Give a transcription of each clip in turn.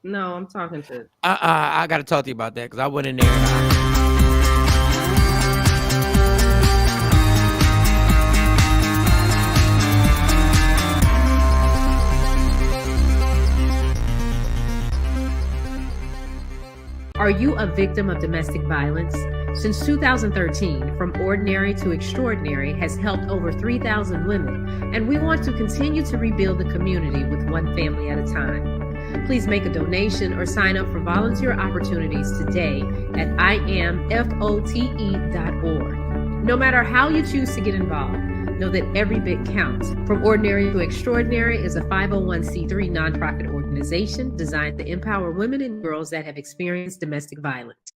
No, I'm talking to. I got to talk to you about that because I went in there. And Are you a victim of domestic violence? Since 2013, From Ordinary to Extraordinary has helped over 3,000 women, and we want to continue to rebuild the community with one family at a time. Please make a donation or sign up for volunteer opportunities today at IamFote.org. No matter how you choose to get involved, know that every bit counts. From Ordinary to Extraordinary is a 501c3 nonprofit organization designed to empower women and girls that have experienced domestic violence.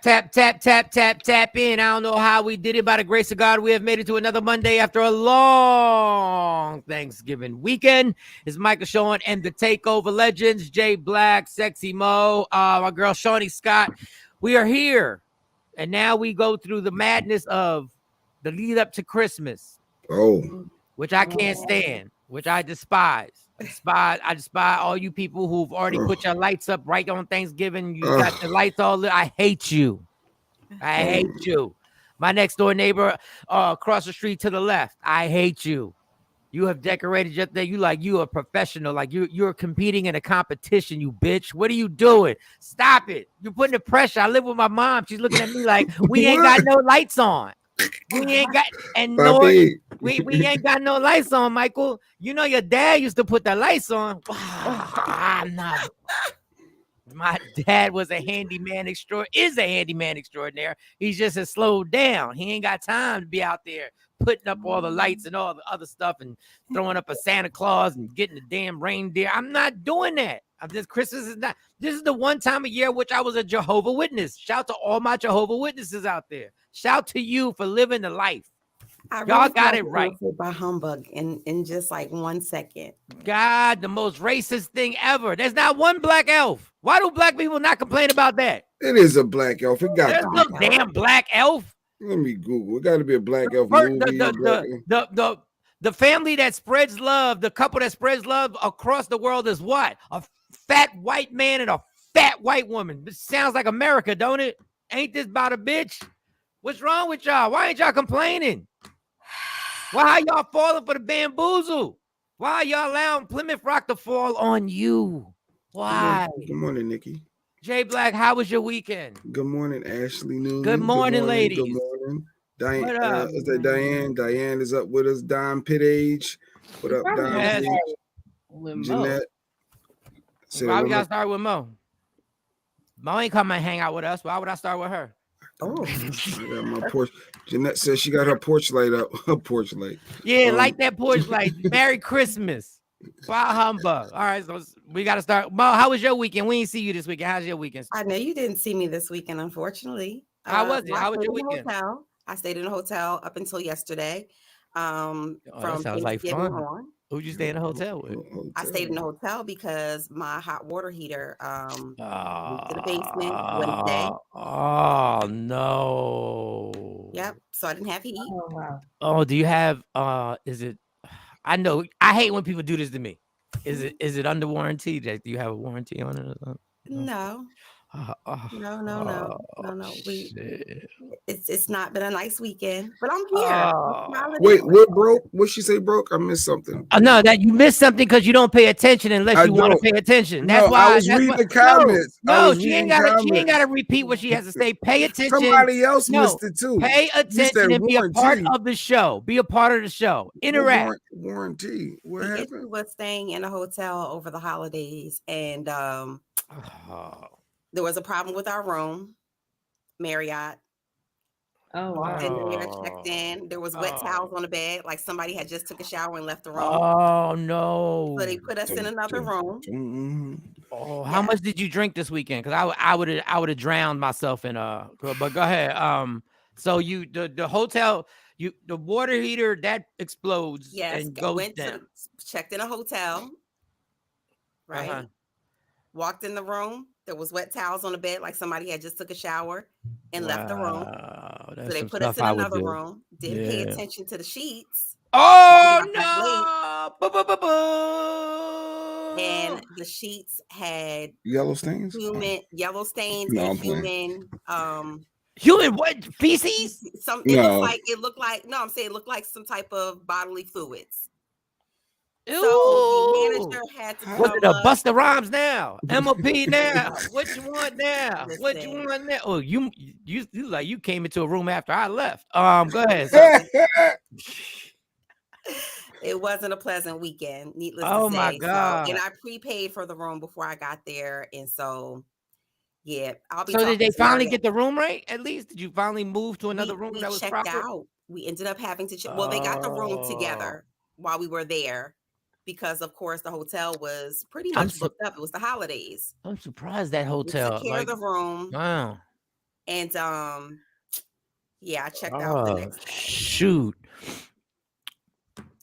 tap, tap, tap, tap, tap in. I don't know how we did it. By the grace of God, we have made it to another Monday after a long Thanksgiving weekend. It's Michael Sean and the Takeover Legends, Jay Black, Sexy Mo, my girl Shawnee Scott. We are here. And now we go through the madness of the lead up to Christmas. Which I can't stand, which I despise. I despise all you people who've already put your lights up right on Thanksgiving. You got the lights all lit. I hate you. I hate you. My next door neighbor across the street to the left. I hate you. You have decorated your thing. You a professional. Like you're competing in a competition, you bitch. What are you doing? Stop it. You're putting the pressure. I live with my mom. She's looking at me like we ain't got no lights on. We ain't got and Lord, we ain't got no lights on, Michael. You know your dad used to put the lights on. Nah. My dad was a handyman extraordinaire. He's just has slowed down. He ain't got time to be out there putting up all the lights and all the other stuff and throwing up a Santa Claus and getting the damn reindeer. I'm not doing that. Christmas is not. This is the one time of year which I was a Jehovah Witness. Shout to all my Jehovah Witnesses out there. Shout to you for living the life. Y'all got it right. By humbug in just like 1 second. God, the most racist thing ever. There's not one black elf. Why do black people not complain about that? It is a black elf. It got There's no damn black elf. Let me Google. It got to be a black elf movie. The family that spreads love, the couple that spreads love across the world is what? A fat white man and a fat white woman. This sounds like America, don't it? Ain't this about a bitch? What's wrong with y'all? Why ain't y'all complaining? Why are y'all falling for the bamboozle? Why are y'all allowing Plymouth Rock to fall on you? Why? Good morning, Nikki. Jay Black, how was your weekend? Good morning, Ashley Newman. Good morning, ladies. Good morning. Diane, is that Diane? Diane is up with us. Don Pittage. What up, Don? Jeanette. Why we gotta start with Mo? Mo ain't come and hang out with us. Why would I start with her? Oh, I got my porch. Jeanette says she got her porch light up. Her porch light. Yeah, light that porch light. Merry Christmas. Bye, humbug. All right, so we got to start. Mo, how was your weekend? We didn't see you this weekend. How's your weekend? I know you didn't see me this weekend, unfortunately. How was it? How was your weekend? I stayed in a hotel up until yesterday. From that sounds like fun. Who'd you stay in a hotel with? I stayed in a hotel because my hot water heater moved to the basement Wednesday. Oh no. Yep. So I didn't have heat. Oh wow. Oh, do you have is it I know I hate when people do this to me. Is it under warranty? Do you have a warranty on it or something? No. No. It's not been a nice weekend, but I'm here. Wait, what broke? What she say broke? I missed something. No, that you missed something because you don't pay attention unless you want to pay attention. That's why I was reading the comments. No, she ain't gotta repeat what she has to say. Pay attention. Somebody else missed it too. Pay attention and be a part of the show. Be a part of the show. Interact. Warranty. What happened? Issue was staying in a hotel over the holidays, and there was a problem with our room, Marriott. Oh, wow. And there, checked in. There was wet towels on the bed, like somebody had just took a shower and left the room. Oh no! So they put us in another room. Oh, how much did you drink this weekend? Because I would have drowned myself in But go ahead. So you the hotel, the water heater that explodes. Yes, and goes down. Checked in a hotel. right? Walked in the room. There was wet towels on the bed, like somebody had just took a shower and left the room. That's so they some put us stuff in I would another do. room. Didn't pay attention to the sheets. Oh no! And the sheets had yellow stains. Yellow stains No, and I'm playing. Human what? Feces? It looked like no, I'm saying it looked like some type of bodily fluids. Ew. So the manager had to What's it a Busta Rhymes now? MOP now. What you want now? Listen. What you want now? Oh, you like you came into a room after I left. Go ahead. It wasn't a pleasant weekend, needless to say. Oh my God. So, and I prepaid for the room before I got there. And so yeah, I'll be So did they finally get the room right? At least did you finally move to another room that was checked proper? out. We ended up having to check. Well, they got the room together while we were there. Because of course the hotel was pretty much booked up. It was the holidays. I'm surprised that hotel took care of the room. Wow. And yeah, I checked out the next day. Shoot.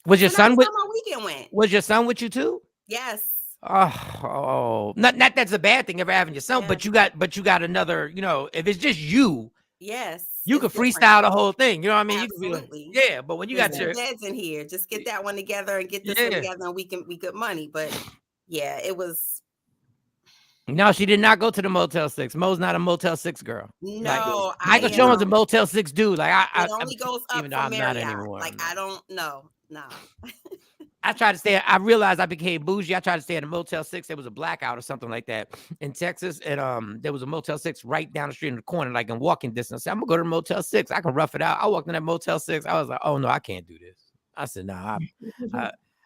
Was your son with? My weekend went. Was your son with you too? Yes. Oh, not that's a bad thing ever having your son, but you got another. You know, if it's just you. Yes. You could freestyle the whole thing. You know what I mean? Absolutely. You could be like, but when you got your beds in here, just get that one together and get this one together and we good money. But yeah, it was. No, she did not go to the Motel 6. Mo's not a Motel 6 girl. No, Michael Jones a Motel 6 dude. Like it only goes up even though from I'm Marriott. Not anymore. Like I don't know. No. I tried to stay. I realized I became bougie. I tried to stay at a Motel 6. There was a blackout or something like that in Texas, and there was a Motel 6 right down the street in the corner, like in walking distance. I said, I'm gonna go to the Motel 6. I can rough it out. I walked in that Motel 6. I was like, oh no, I can't do this. I said, no,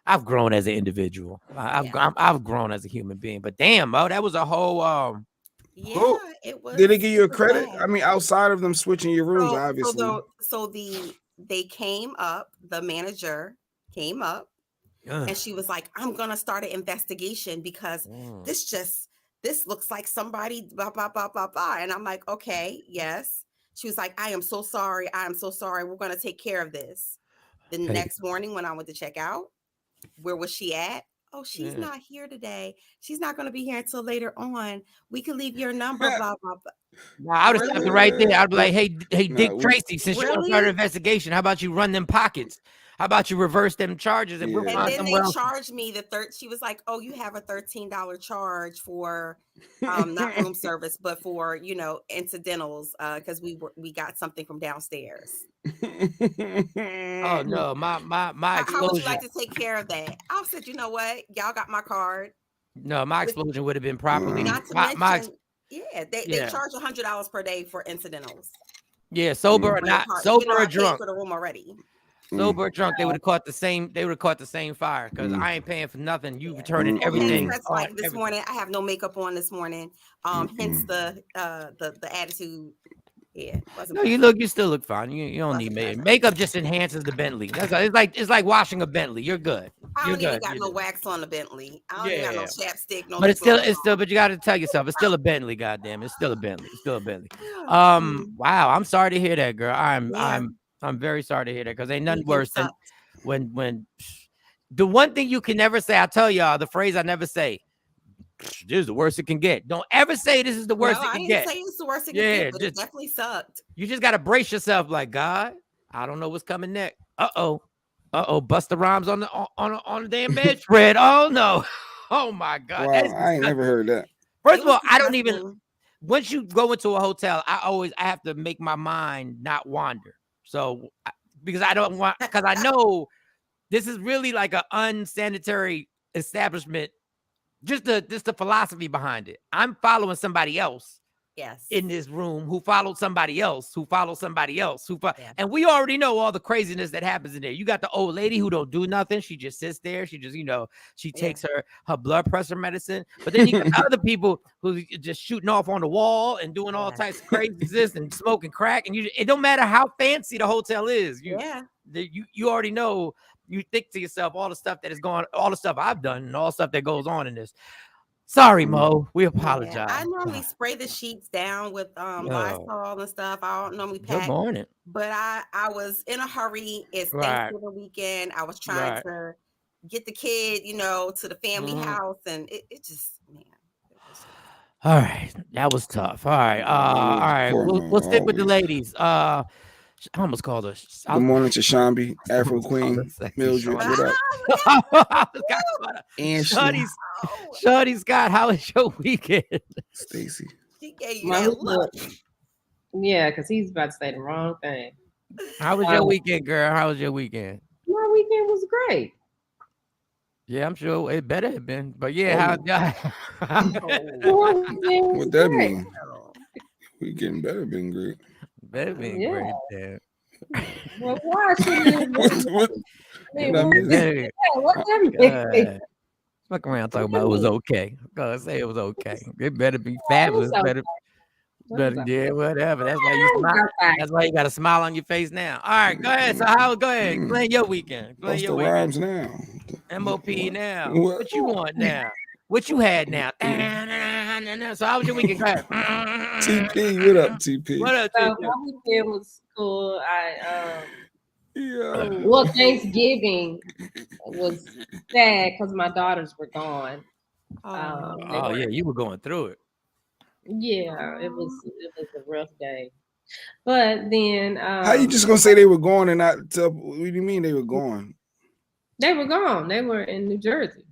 I've grown as an individual. I've grown as a human being. But damn, Mo, that was a whole. It was. Did they give you a credit? I mean, outside of them switching your rooms, obviously. They came up. The manager came up. And she was like, I'm going to start an investigation because this looks like somebody, blah, blah, blah, blah, blah. And I'm like, okay, yes. She was like, I am so sorry. I am so sorry. We're going to take care of this. The next morning when I went to check out, where was she at? Oh, she's not here today. She's not going to be here until later on. We can leave your number, blah, blah, blah. Nah, I would have stepped right there. I'd be like, hey, Dick Tracy, since you want to start an investigation, how about you run them pockets? How about you reverse them charges? And then they charged me she was like, oh, you have a $13 charge for not room service, but for, incidentals, because we got something from downstairs. Oh no, my explosion. How would you like to take care of that? I said, you know what? Y'all got my card. No, my explosion would have been properly. Not to mention, they charge $100 per day for incidentals. Yeah, sober or not, sober or drunk. For the room already. Sober or drunk, they would have caught the same. They would have caught the same fire because I ain't paying for nothing. You returning everything. That's like this morning. I have no makeup on this morning. Hence the attitude. Yeah. No, you still look fine. You don't need makeup. Makeup just enhances the Bentley. That's it's like washing a Bentley. You're good. I don't even got no wax on the Bentley. I don't even got no chapstick. No. But it's still. But you got to tell yourself, it's still a Bentley. Goddamn, it's still a Bentley. It's still a Bentley. Wow. I'm sorry to hear that, girl. I'm very sorry to hear that because ain't nothing worse than when the one thing you can never say. I tell y'all the phrase I never say. This is the worst it can get. Don't ever say this is the worst it can get. I didn't say it's the worst it can get, but it definitely sucked. You just got to brace yourself like, God, I don't know what's coming next. Uh-oh. Busta Rhymes on the damn bedspread. Oh, no. Oh, my God. Wow, I ain't never heard that. First of all, I don't even, once you go into a hotel, I have to make my mind not wander. So, because I know this is really like an unsanitary establishment. Just the philosophy behind it. I'm following somebody else in this room who followed somebody else who followed somebody else and we already know all the craziness that happens in there. You got the old lady who don't do nothing. She just sits there. She just, she takes her blood pressure medicine. But then you got other people who just shooting off on the wall and doing all types of craziness and smoking crack. And it don't matter how fancy the hotel is. You already know. You think to yourself all the stuff that is going, all the stuff I've done, and all the stuff that goes on in this. Sorry, Mo. We apologize. I normally spray the sheets down with Lysol and stuff. I don't normally pack. Good morning. But I was in a hurry. It's Thanksgiving weekend. I was trying to get the kid, to the family house, and it just, man. All right, that was tough. All right, we'll stick with the ladies. I almost called her. Good morning to Shambi, Afro Queen, Mildred. What up? And Shorty Scott, how was your weekend? Stacy. She gave you that look. Yeah, because he's about to say the wrong thing. How was your weekend, girl? How was your weekend? My weekend was great. Yeah, I'm sure it better have been. But yeah, what that mean? Weekend better been great. Better been great. Damn. Well, why shouldn't what that mean? Fuck around talking about it was okay. I'm gonna say it was okay. It better be fabulous. Better, yeah, whatever. That's why you smile. That's why you got a smile on your face now. All right, go ahead. So go ahead. Explain your weekend. What's the rhymes now? MOP now. What you want now? What you had now? So how was your weekend? Go ahead. TP, what up, TP? What up, TP? My weekend was cool. Well, Thanksgiving was sad because my daughters were gone. Yeah, you were going through it. Yeah, it was a rough day. But then how you just gonna say they were gone and not tell? What do you mean they were gone? They were gone. They were in New Jersey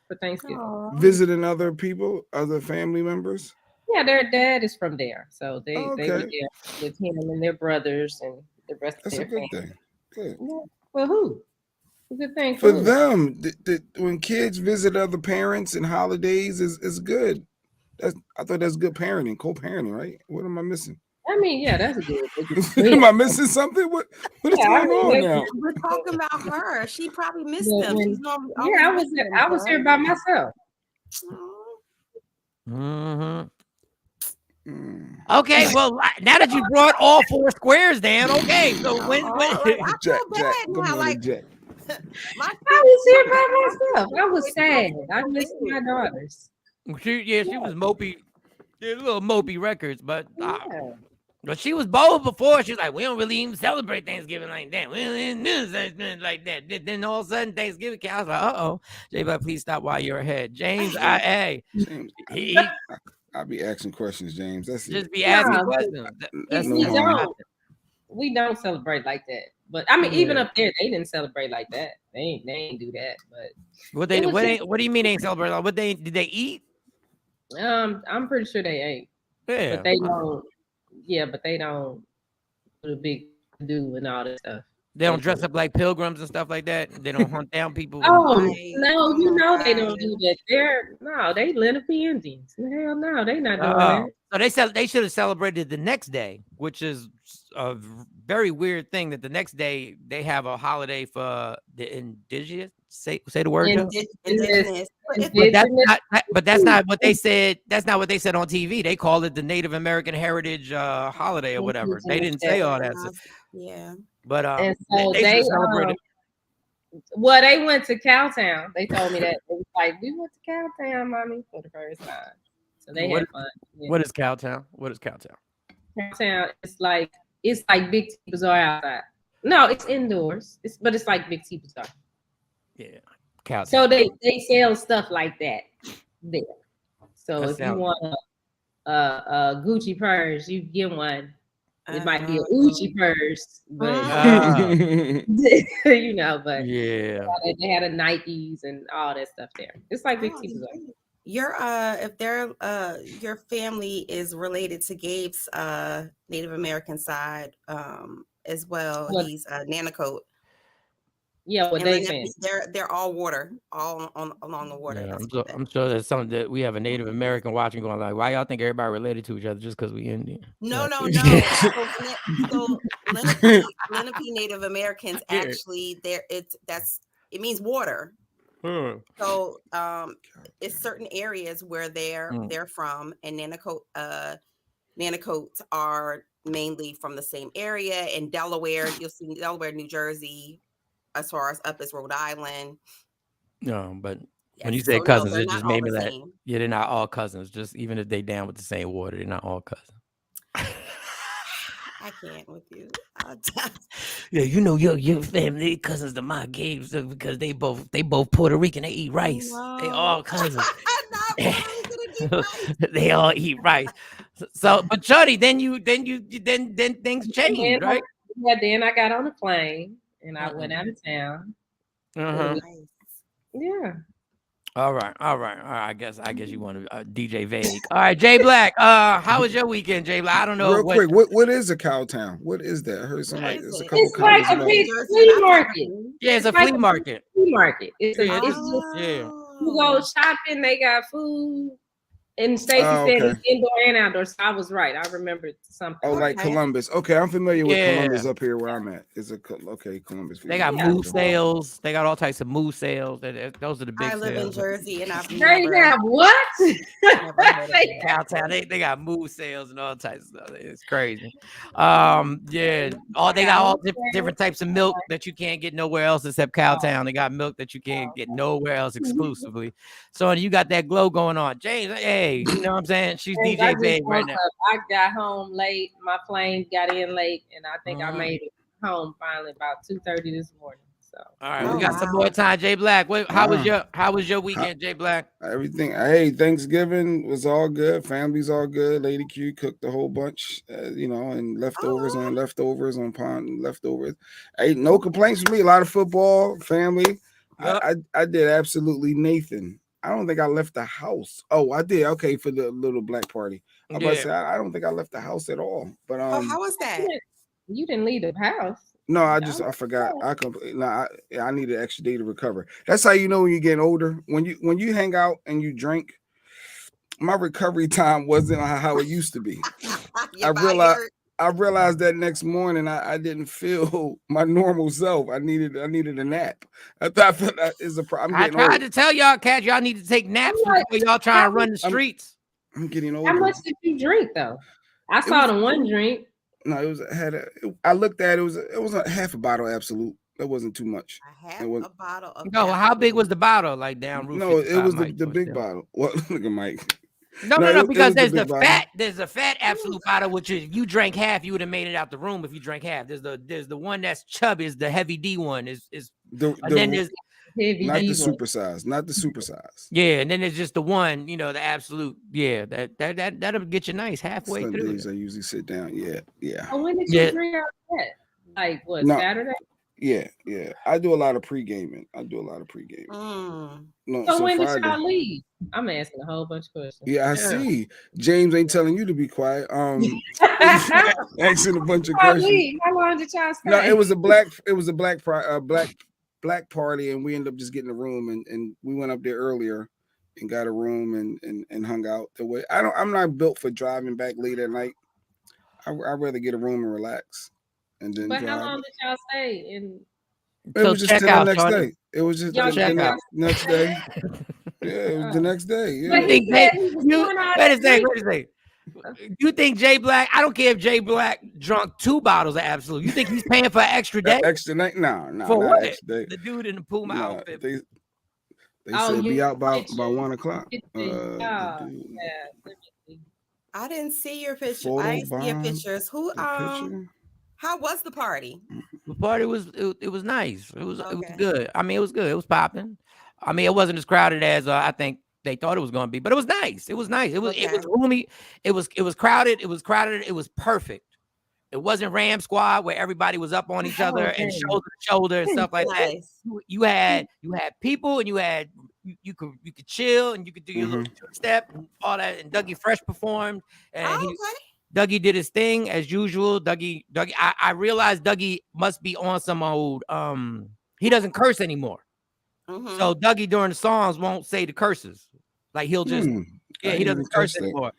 for Thanksgiving. Visiting other people, other family members? Yeah, their dad is from there. So they were there with him and their brothers and the rest of their family. That's a good thing. Good. Yeah. For who? A good thing for them. When kids visit other parents and holidays is good. I thought that's good parenting, co-parenting, right? What am I missing? I mean, yeah, that's good. Am I missing something? What is going on now? We're talking about her. She probably missed them. She's normally I was here by myself. Mm-hmm. Okay, well, now that you brought all four squares down, okay. So when Jack, good morning, Jack. I was here by myself. I was sad. I missed my daughters. She was mopey. Yeah, little mopey records, but she was bold before. She was like, we don't really even celebrate Thanksgiving like that. We don't even do Thanksgiving like that. Then all of a sudden Thanksgiving came. I was like, uh-oh. J-Bud, please stop while you're ahead. James, I'll be asking questions, James. That's just be asking questions. We don't celebrate like that. But I mean, even up there, they didn't celebrate like that. They ain't do that. But what do you mean they ain't celebrate? Like, did they eat? I'm pretty sure they ate. Yeah, but they don't. Yeah, but they don't do a big do and all that stuff. They don't dress up like pilgrims and stuff like that. They don't hunt down people. Oh no, they don't do that. They Lenape Indians. Hell no, they not doing that. So they should have celebrated the next day, which is a very weird thing. That the next day they have a holiday for the indigenous. Say the word. Indigenous. But that's not what they said. That's not what they said on TV. They called it the Native American Heritage holiday or whatever. They didn't say all that stuff. Yeah. But and so they celebrated. Well, they went to Cowtown. They told me that. It was like, we went to Cowtown, mommy, for the first time. So they had fun. Yeah. What is Cowtown? Cowtown is like Big T Bazaar outside. No, it's indoors. But it's like Big T Bazaar. Yeah. Cowtown. So they sell stuff like that there. So if you want a Gucci purse, you get one. It might be a Gucci purse, but you know, but yeah, they had a Nikes and all that stuff there. It's like Big T Bazaar. Your family is related to Gabe's Native American side as well. He's Nanacoat. Yeah, what they saying? They're all water, all along the water. Yeah, I'm sure there's something that we have a Native American watching, going like, why y'all think everybody related to each other just because we Indian? No. So Lenape Native Americans actually it means water. So it's certain areas where they're from, and Nanacoats are mainly from the same area. In Delaware, you'll see Delaware, New Jersey, as far as up as Rhode Island. No, but when you say cousins, it just made me that. Yeah, they're not all cousins. Just even if they down with the same water, they're not all cousins. I can't with you. Yeah, you know your family cousins to my games because they both Puerto Rican. They eat rice. They all cousins. Not Puerto Rican and eat rice. They all eat rice. So, but Shorty, then things changed, right? Then I got on a plane and I went out of town. Uh-huh. Yeah. All right. I guess you want to DJ Vague. All right, Jay Black. How was your weekend, Jay Black? I don't know. Real quick, what is a cow town? What is that? I heard somebody. There's a couple. It's like a big flea market. Yeah, it's a flea market. Flea market. It's just yeah. You go shopping. They got food. And Stacey said it's indoor and outdoor. So I was right. I remembered something. Oh, like Columbus. Okay, I'm familiar with Columbus up here where I'm at. It's Columbus. They got moose sales. They got all types of moose sales. Those are the big sales. I live in Jersey and I've They have what? Cowtown. They got moose sales and all types of stuff. It's crazy. Yeah. They got all different types of milk that you can't get nowhere else except Cowtown. They got milk that you can't get nowhere else exclusively. So you got that glow going on. James, hey. You know what I'm saying? She's DJ Vague right now. I got home late. My plane got in late, and I think I made it home finally about 2:30 this morning. So all right, we got some more time. Jay Black, how was your weekend, Jay Black? Everything. Hey, Thanksgiving was all good. Family's all good. Lady Q cooked a whole bunch, and leftovers on pond leftovers. Hey, no complaints from me. A lot of football, family. Yep. I did absolutely Nathan. I don't think I left the house. Oh, I did. Okay, for the little black party. I was about to say, I don't think I left the house at all. But how was that? You didn't leave the house. No, I forgot. I need an extra day to recover. That's how you know when you're getting older. When you hang out and you drink, my recovery time wasn't how it used to be. I realized that next morning I didn't feel my normal self. I needed a nap. I thought that is a problem. I tried to tell y'all, cats, y'all need to take naps before y'all try to run the streets. I'm getting older. How much did you drink though? I saw the one drink. No, I looked at it. It was a half a bottle Absolute. That wasn't too much. A bottle of. No, how big was the bottle? Like down Route. No, it was the big bottle. Well, look at Mike. No, because there's the fat. There's a fat Absolute bottle, which is you drank half, you would have made it out the room if you drank half. There's the one that's chubby, is the heavy D one. Then there's not the super size, Yeah, and then there's just the one, the Absolute. Yeah, that'll get you nice halfway through. Days I usually sit down. Yeah. Oh, when did you drink out that? Like what? Saturday? Yeah. I do a lot of pre-gaming. No, so when did y'all leave? I'm asking a whole bunch of questions. Yeah, I see. James ain't telling you to be quiet. Asking a bunch of questions. How long did y'all stay? No, it was a black party, and we ended up just getting a room, and we went up there earlier and got a room and hung out the way. I'm not built for driving back late at night. I'd rather get a room and relax. And then but how long did y'all stay? It was just the next day. It was just the next day. Yeah, it was the next day. Yeah. Wait a second. You think Jay Black? I don't care if Jay Black drunk 2 bottles of Absolute. You think he's paying for an extra day? Extra night? No. For what? Extra day. The dude in the Puma outfit. They said be out by 1:00. I didn't see your picture. I didn't see your pictures. Who? How was the party? The party was nice. It was good. I mean, it was good. It was popping. I mean, it wasn't as crowded as I think they thought it was going to be, but it was nice. It was roomy. It was crowded. It was perfect. It wasn't Ram Squad where everybody was up on each other and shoulder to shoulder and stuff like that. You had people, and you could chill, and you could do your little step and all that. And Dougie Fresh performed, and Dougie did his thing as usual. Dougie. I realized Dougie must be on some old. He doesn't curse anymore. So Dougie during the songs won't say the curses. Like he'll just he doesn't curse anymore.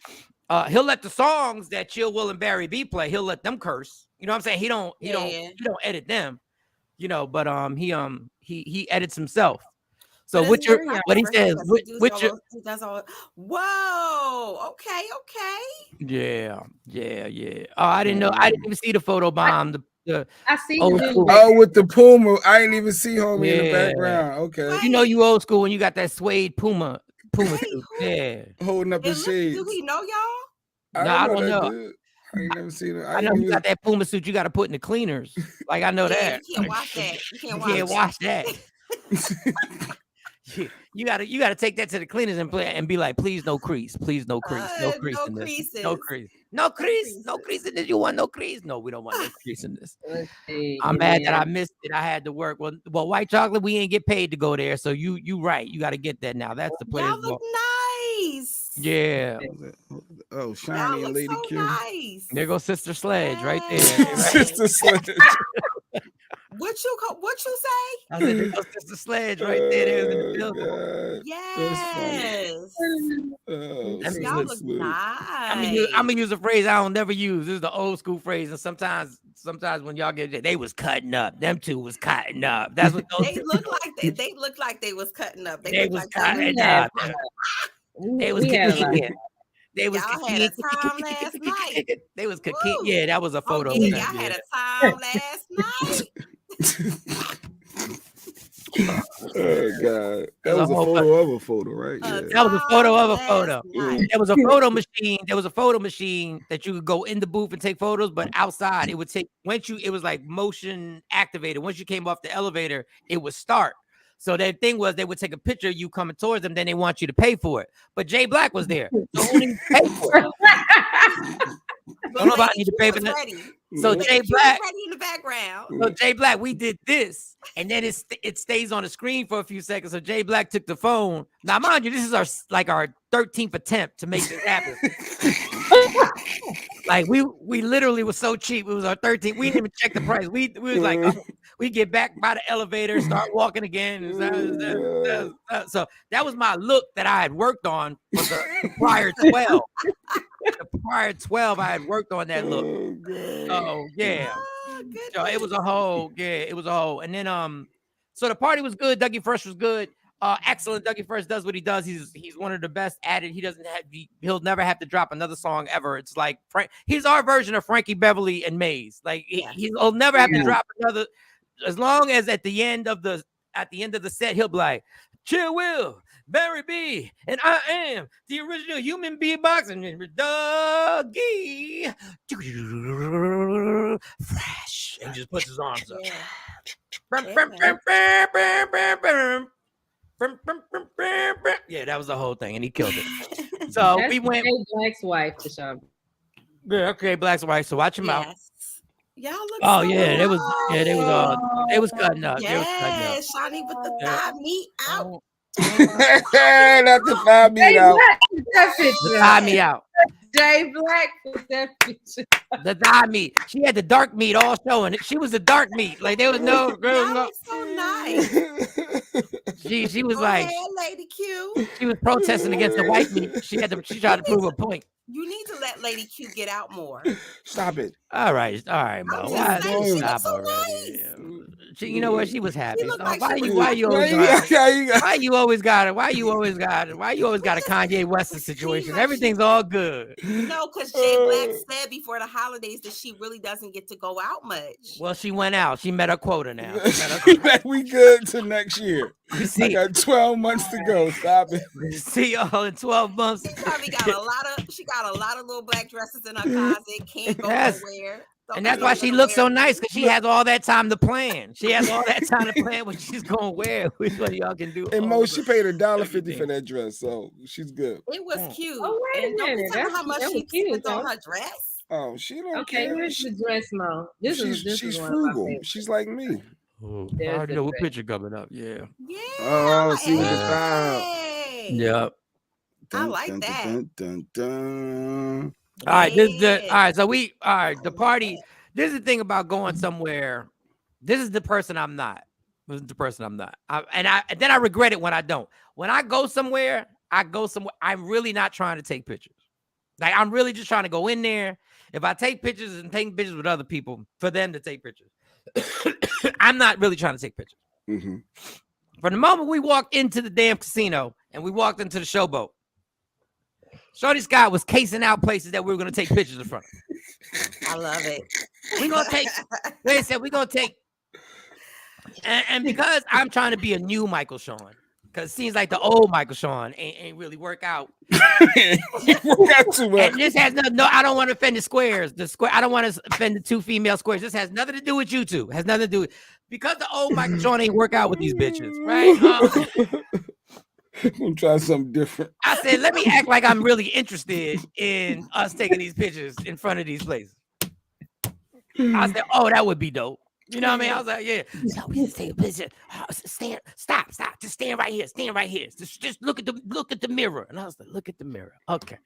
He'll let the songs that Chill, Will, and Barry B play. He'll let them curse. You know what I'm saying? He don't edit them. But he edits himself. So what he says? He does all. Whoa. Okay. Yeah. Oh, I didn't know. I didn't even see the photo bomb. I see. With the Puma, I didn't even see homie in the background. Okay. You know you old school when you got that suede Puma suit. Yeah. Holding up his shades. Do he know y'all? I don't know. I ain't never seen it. I know you got that Puma suit you got to put in the cleaners. Like, I know that. You can't wash that. You can't wash that. You gotta take that to the cleaners and be like, please no crease, please no crease, no crease in this, no crease, no crease in this. You want no crease? No, we don't want no crease in this. I'm mad that I missed it. I had to work. Well, White Chocolate, we ain't get paid to go there, so you right. You got to get that now. That's the place. Y'all look nice. Yeah. Oh, Shiny and Lady so Q. Nice. There goes Sister Sledge right there. Sister Sledge. What you say? I said, there goes Sister Sledge right there. There's in the building. God. Yes. Y'all look nice. I'm gonna use a phrase I don't never use. This is the old school phrase, and sometimes when y'all get it, they was cutting up. Them two was cutting up. That's what those they look like. They look like they was cutting up. They was like cutting up. They was getting. They was y'all had a time last night. They was cooking. Yeah, that was a photo. Yeah, y'all had a time last night. Oh God, that was a photo of a photo, right? Yeah. That was a photo of a photo. There was a photo machine. There was a photo machine that you could go in the booth and take photos, but outside it would take it was like motion activated. Once you came off the elevator, it would start. So that thing was they would take a picture of you coming towards them, then they want you to pay for it. But Jay Black was there. So only pay for it. Don't nobody need to pay for that. So Jay Black ready in the background. So Jay Black, we did this, and then it stays on the screen for a few seconds. So Jay Black took the phone. Now, mind you, this is our 13th attempt to make this happen. Like we literally was so cheap. It was our 13th. We didn't even check the price. We was like, we get back by the elevator, start walking again. So that was my look that I had worked on for the prior 12. The prior 12, I had worked on that look. Oh yeah. So it was a whole. Yeah, it was a whole. And then so the party was good. Dougie Fresh was good. Excellent. Dougie Fresh does what he does. He's one of the best at it. He'll never have to drop another song ever. It's like he's our version of Frankie Beverly and Maze. Like he'll never have to drop another, as long as at the end of the set he'll be like, Chill Will, Barry B, and I am the original human beatbox, and Dougie Fresh, and just puts his arms up. Yeah, that was the whole thing, and he killed it. So That's we went. Jay Black's wife, Deshaun. Yeah, okay, Black's wife. So watch him out. Y'all look. Oh so yeah, they was nice. cutting up. Yes, Shani with the thigh meat out. Not the thigh meat out. The thigh meat out. Jay Black with that picture. The thigh meat. She had the dark meat all showing. She was the dark meat. Like there was no girl. Y'all look so nice. She was like, Lady Q. She was protesting against the white meat. She tried to prove a point. You need to let Lady Q get out more. Stop it. All right, Mo. Why she stop so already? nice. You know what? She was happy. So Like why you always got a Kanye West situation? Everything's all good. No, because Jay Black said before the holidays that she really doesn't get to go out much. Well, she went out. She met her quota now. We good to next year. See, I got 12 months to go. Stop it. See y'all in 12 months. She probably got a lot of little black dresses in her closet. Can't go nowhere. And that's why she looks so nice, because she has all that time to plan. She has all that time to plan what she's gonna wear. Which one y'all can do? And Mo, she paid $1.50 for that dress, so she's good. It was cute. Oh, wait a minute. Don't how much she spent on her dress. Oh, she don't Okay, care. here's the dress, Mo. She's frugal. She's like me. Oh, I already know what picture coming up. Yeah. Yeah. Oh, see the style. Yep. I like that. Dun, dun, dun. All right, the party. This is the thing about going somewhere. This is the person I'm not. This is the person I'm not. And then I regret it when I don't. When I go somewhere, I'm really not trying to take pictures. Like I'm really just trying to go in there. If I take pictures and take pictures with other people for them to take pictures, I'm not really trying to take pictures. Mm-hmm. From the moment we walked into the damn casino and we walked into the showboat, Shorty Scott was casing out places that we were going to take pictures in front of. I love it. We're going to take, and because I'm trying to be a new Michael Sean, Because it seems like the old Michael Sean ain't really work out. Work out too much. And this has nothing. No, I don't want to offend the squares. I don't want to offend the 2 female squares. This has nothing to do with you two. Has nothing to do with because the old Michael Sean ain't work out with these bitches, right? I'm trying something different. I said, let me act like I'm really interested in us taking these pictures in front of these places. I said, oh, that would be dope. You know what I mean? I was like, yeah. So we just take a picture. Stop. Just stand right here. Just look at the mirror. And I was like, look at the mirror. Okay.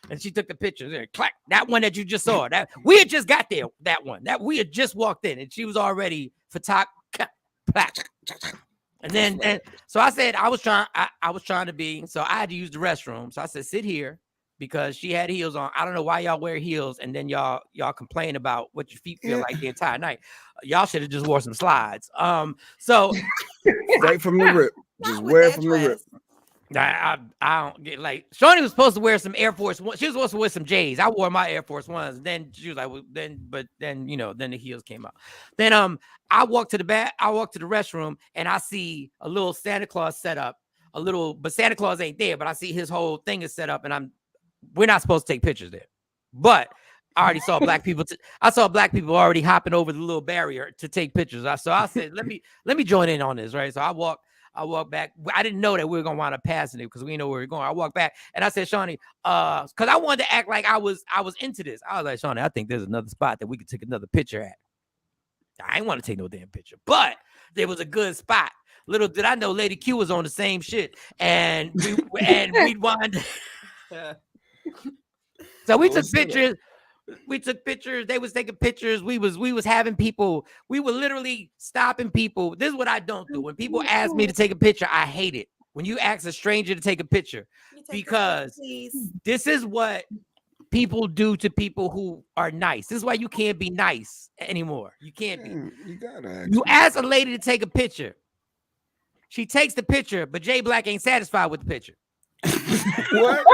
And she took the picture there. Clack. That one that you just saw. That we had just got there. That one. That we had just walked in, and she was already and then so I said I was trying to be. So I had to use the restroom. So I said, sit here. Because she had heels on. I don't know why y'all wear heels and then y'all complain about what your feet feel like the entire night. Y'all should have just wore some slides. So right from the rip. Just wear it from the rip. I don't get like Shawnee was supposed to wear some Air Force One. She was supposed to wear some J's. I wore my Air Force Ones. Then she was like, well, then the heels came out. Then I walked to the restroom and I see a little Santa Claus set up. But Santa Claus ain't there, but I see his whole thing is set up and we're not supposed to take pictures there, but I already saw black people. I saw black people already hopping over the little barrier to take pictures. So I said, let me join in on this, right? So I walk back. I didn't know that we were gonna wind up passing it because we didn't know where we were going. I walked back and I said, Shawnee, because I wanted to act like I was into this. I was like, Shawnee, I think there's another spot that we could take another picture at. I ain't want to take no damn picture, but there was a good spot. Little did I know, Lady Q was on the same shit, and we'd wind. So we took pictures. They was taking pictures. We was having people. We were literally stopping people. This is what I don't do. When people ask me to take a picture, I hate it. When you ask a stranger to take a picture, because this is what people do to people who are nice. This is why you can't be nice anymore. You can't be. You ask a lady to take a picture. She takes the picture, but Jay Black ain't satisfied with the picture. What?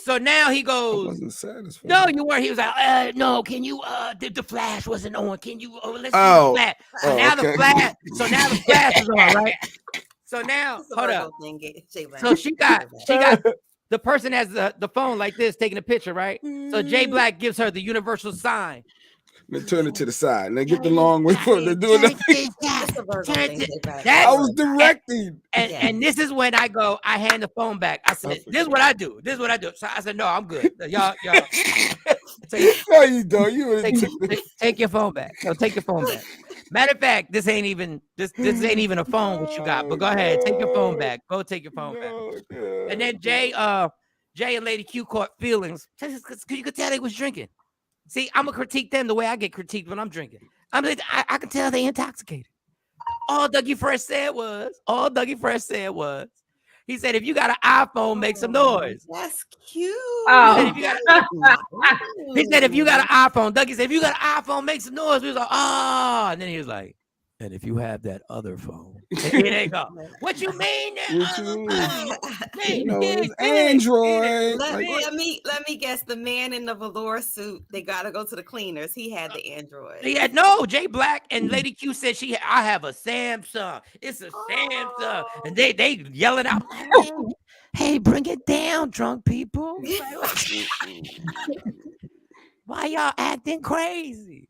So now he goes, wasn't satisfied. No, you weren't. He was like, no, can you the flash wasn't on. Can you let's see the flash. So now the flash is on, right? So now hold up. So she got the person has the phone like this taking a picture, right? So Jay Black gives her the universal sign. Then turn it to the side and then get the long way for to do it. I was directing. And this is when I hand the phone back. I said, this is what I do. So I said, no, I'm good. Y'all. No, you don't. You take your phone back. No, take your phone back. Matter of fact, this ain't even a phone what you got. But go ahead, take your phone back. Go take your phone back. And then Jay and Lady Q caught feelings because you could tell they was drinking. See, I'm gonna critique them the way I get critiqued when I'm drinking. I can tell they intoxicated. All Dougie Fresh said was, he said, if you got an iPhone, make some noise. That's cute. He said, if you got an iPhone, Dougie said, if you got an iPhone, make some noise. We was like, and then he was like, and if you have that other phone, here they go. What you mean? It's Android. Let me guess. The man in the velour suit, they gotta go to the cleaners. He had the Android. He had no. Jay Black and Lady Q said I have a Samsung. It's a Samsung, and they yelling out, hey, bring it down, drunk people. Why y'all acting crazy?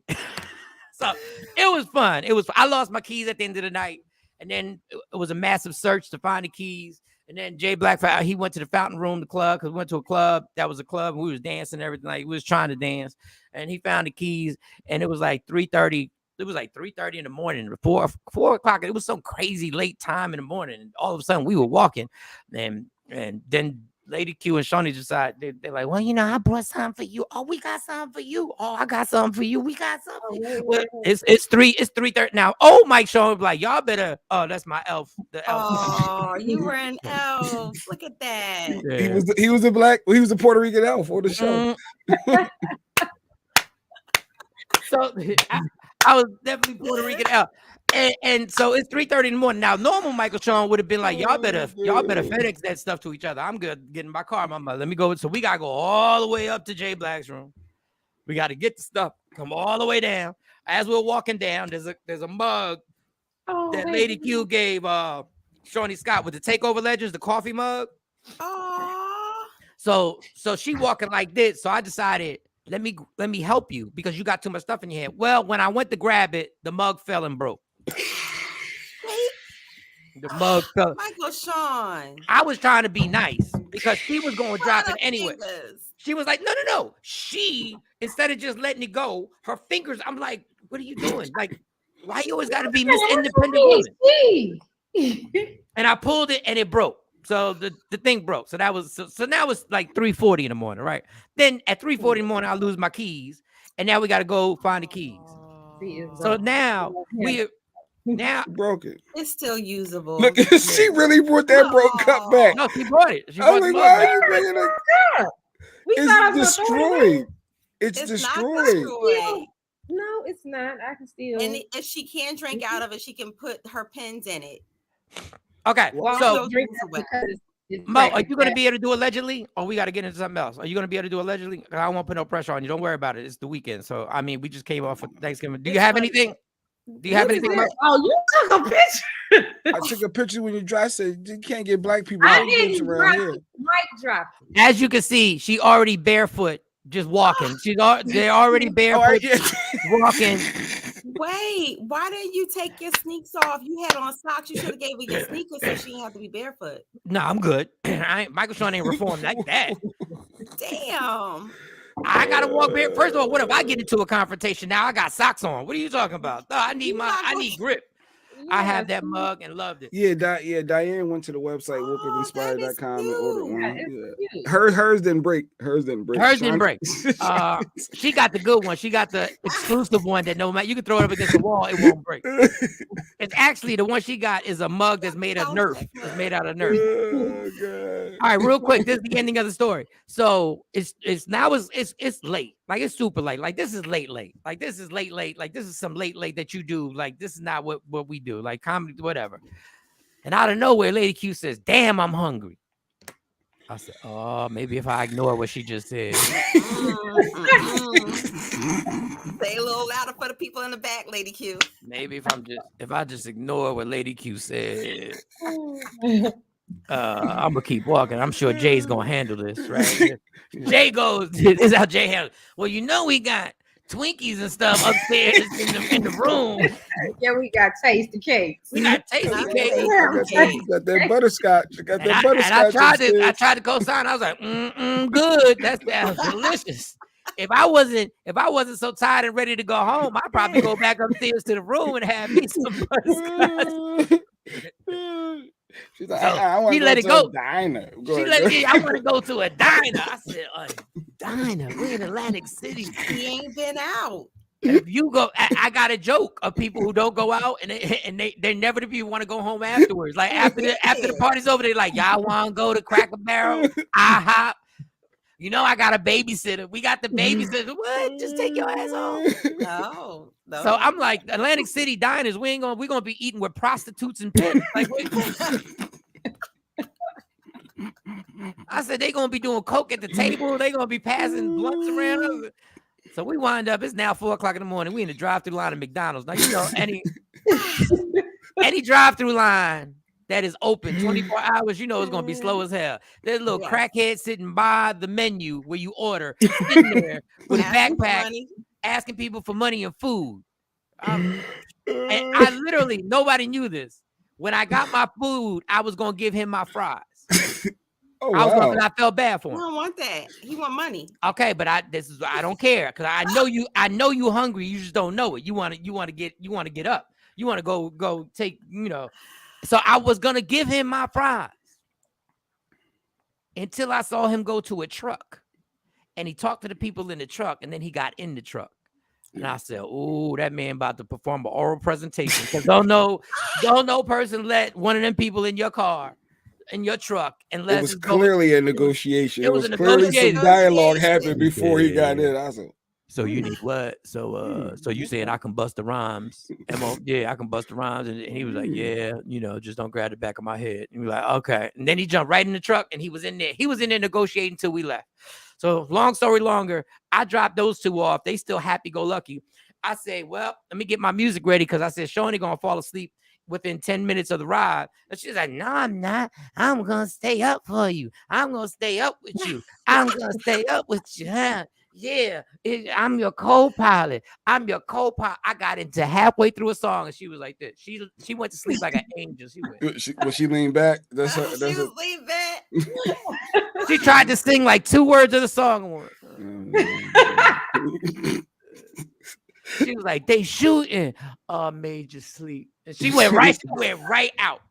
So it was fun. I lost my keys at the end of the night, and then it was a massive search to find the keys. And then Jay Black, he went to the Fountain Room, the club, because we went to a club. That was a club, and we was dancing and everything. Like we was trying to dance, and he found the keys, and it was like 3:30. It was like 3:30 in the morning, 4 o'clock. It was some crazy late time in the morning, and all of a sudden we were walking, and then Lady Q and Shawnee decided they're like, well, I brought something for you. Oh, we got something for you. Oh, I got something for you. We got something. Well, it's 3:30 now. Oh, Mike Shawn like, y'all better. Oh, that's my elf. The elf. Oh, you were an elf. Look at that. Yeah. He was a Puerto Rican elf for the show. So I was definitely Puerto Rican elf. And so it's 3:30 in the morning. Now, normal Michael Sean would have been like, y'all better FedEx that stuff to each other. I'm good getting my car. Mama, let me go. So we gotta go all the way up to Jay Black's room. We got to get the stuff, come all the way down. As we're walking down, there's a mug that Lady Q gave Shawnee Scott with the Takeover Legends, the coffee mug. Oh. So she walking like this. So I decided, let me help you because you got too much stuff in your head. Well, when I went to grab it, the mug fell and broke. The mug fell. Michael Sean. I was trying to be nice because she was going to drop it anyway. She was like, no. She, instead of just letting it go, her fingers, I'm like, what are you doing? Like, why you always got to be Miss Independent Woman? And I pulled it and it broke. So the thing broke. So that was so now it's like 3:40 in the morning, right? Then at 3:40 in the morning, I lose my keys, and now we got to go find the keys. So now now broke it. It's still usable. Look, she really brought that broke cup back. No, she brought it. I was like, why are you bringing it? It's destroyed. It's destroyed. No, it's not. I can still. And if she can drink out of it, she can put her pens in it. Okay, well, so Mo, are you going to to be able to do allegedly, or we got to get into something else? Are you going to be able to do allegedly? I won't put no pressure on you. Don't worry about it. It's the weekend, so I mean, we just came off of Thanksgiving. Do you have anything? Do you have anything? Oh, you took a picture. I took a picture when you drive. I said you can't get black people I around here. Mic drop. As you can see, she already barefoot, just walking. They're already barefoot, walking. Wait, why didn't you take your sneaks off? You had on socks. You should have gave her your sneakers so she didn't have to be barefoot. No, I'm good. Michael Sean ain't reformed like that. Damn. I gotta walk barefoot. First of all, what if I get into a confrontation? Now I got socks on. What are you talking about? No, I need grip. I have that mug and loved it. Yeah, Diane went to the website wokeupinspired.com and ordered one. Yeah. Hers didn't break. Hers didn't break. She got the good one. She got the exclusive one that no matter you can throw it up against the wall, it won't break. It's actually the one she got is a mug that's made of Nerf. It's made out of Nerf. Oh, God. All right, real quick. This is the ending of the story. So it's late. Like it's super late. Like this is late. Like this is late. Like this is some late that you do. Like this is not what we do. Like comedy, whatever. And out of nowhere, Lady Q says, "Damn, I'm hungry." I said, "Oh, maybe if I ignore what she just said." Say a little louder for the people in the back, Lady Q. Maybe if I just ignore what Lady Q said. I'm gonna keep walking. I'm sure Jay's gonna handle this, right? Jay goes, this is how Jay handles. Well, we got Twinkies and stuff upstairs in the room. Yeah, we got tasty cakes. We got tasty cakes. Got that butterscotch. I tried to co-sign. I was like, good. That sounds delicious. If I wasn't so tired and ready to go home, I'd probably go back upstairs to the room and have me some butterscotch. She's like, I want to go to a diner. I want to go to a diner. I said, a diner? We're in Atlantic City. He ain't been out. If you go, I got a joke of people who don't go out and they never want to go home afterwards. Like after the party's over, they're like, y'all want to go to Cracker Barrel, IHOP? I got a babysitter. We got the babysitter. What? Just take your ass home. No. So I'm like, Atlantic City diners, we're gonna be eating with prostitutes and pimps. Like, I said they gonna be doing coke at the table. They gonna be passing blunts around. So we wind up. It's now 4:00 in the morning. We in the drive-through line at McDonald's. Now any drive-through line that is open 24 hours, it's gonna be slow as hell. There's a little crackhead sitting by the menu where you order, sitting there with a backpack, asking people for money and food. And I literally, nobody knew this. When I got my food, I was gonna give him my fries. I felt bad for him. I don't want that. He want money. Okay, but I don't care because I know you hungry. You just don't know it. You want to get up. You want to go take. So I was gonna give him my fries until I saw him go to a truck, and he talked to the people in the truck, and then he got in the truck. And I said, "Oh, that man about to perform an oral presentation." Because don't no person let one of them people in your car, in your truck, unless it was clearly a negotiation. It was clearly some dialogue happened before he got in. I said, "So you need what? So you saying I can bust the rhymes? Yeah, I can bust the rhymes." And he was like, "Yeah, just don't grab the back of my head." And we were like, "Okay." And then he jumped right in the truck, and he was in there. He was in there negotiating until we left. So long story longer, I dropped those two off. They still happy-go-lucky. I say, well, let me get my music ready because I said, Shawnee gonna fall asleep within 10 minutes of the ride. And she's like, no, I'm not. I'm going to stay up for you. I'm going to stay up with you. I'm going to stay up with you. Huh? Yeah, I'm your co-pilot. I'm your co-pilot. I got into halfway through a song and she was like this. She went to sleep like an angel. She leaned back. That's her. She was leaned back. She tried to sing like 2 words of the song. She was like, they shooting. Made you sleep. And she went right out.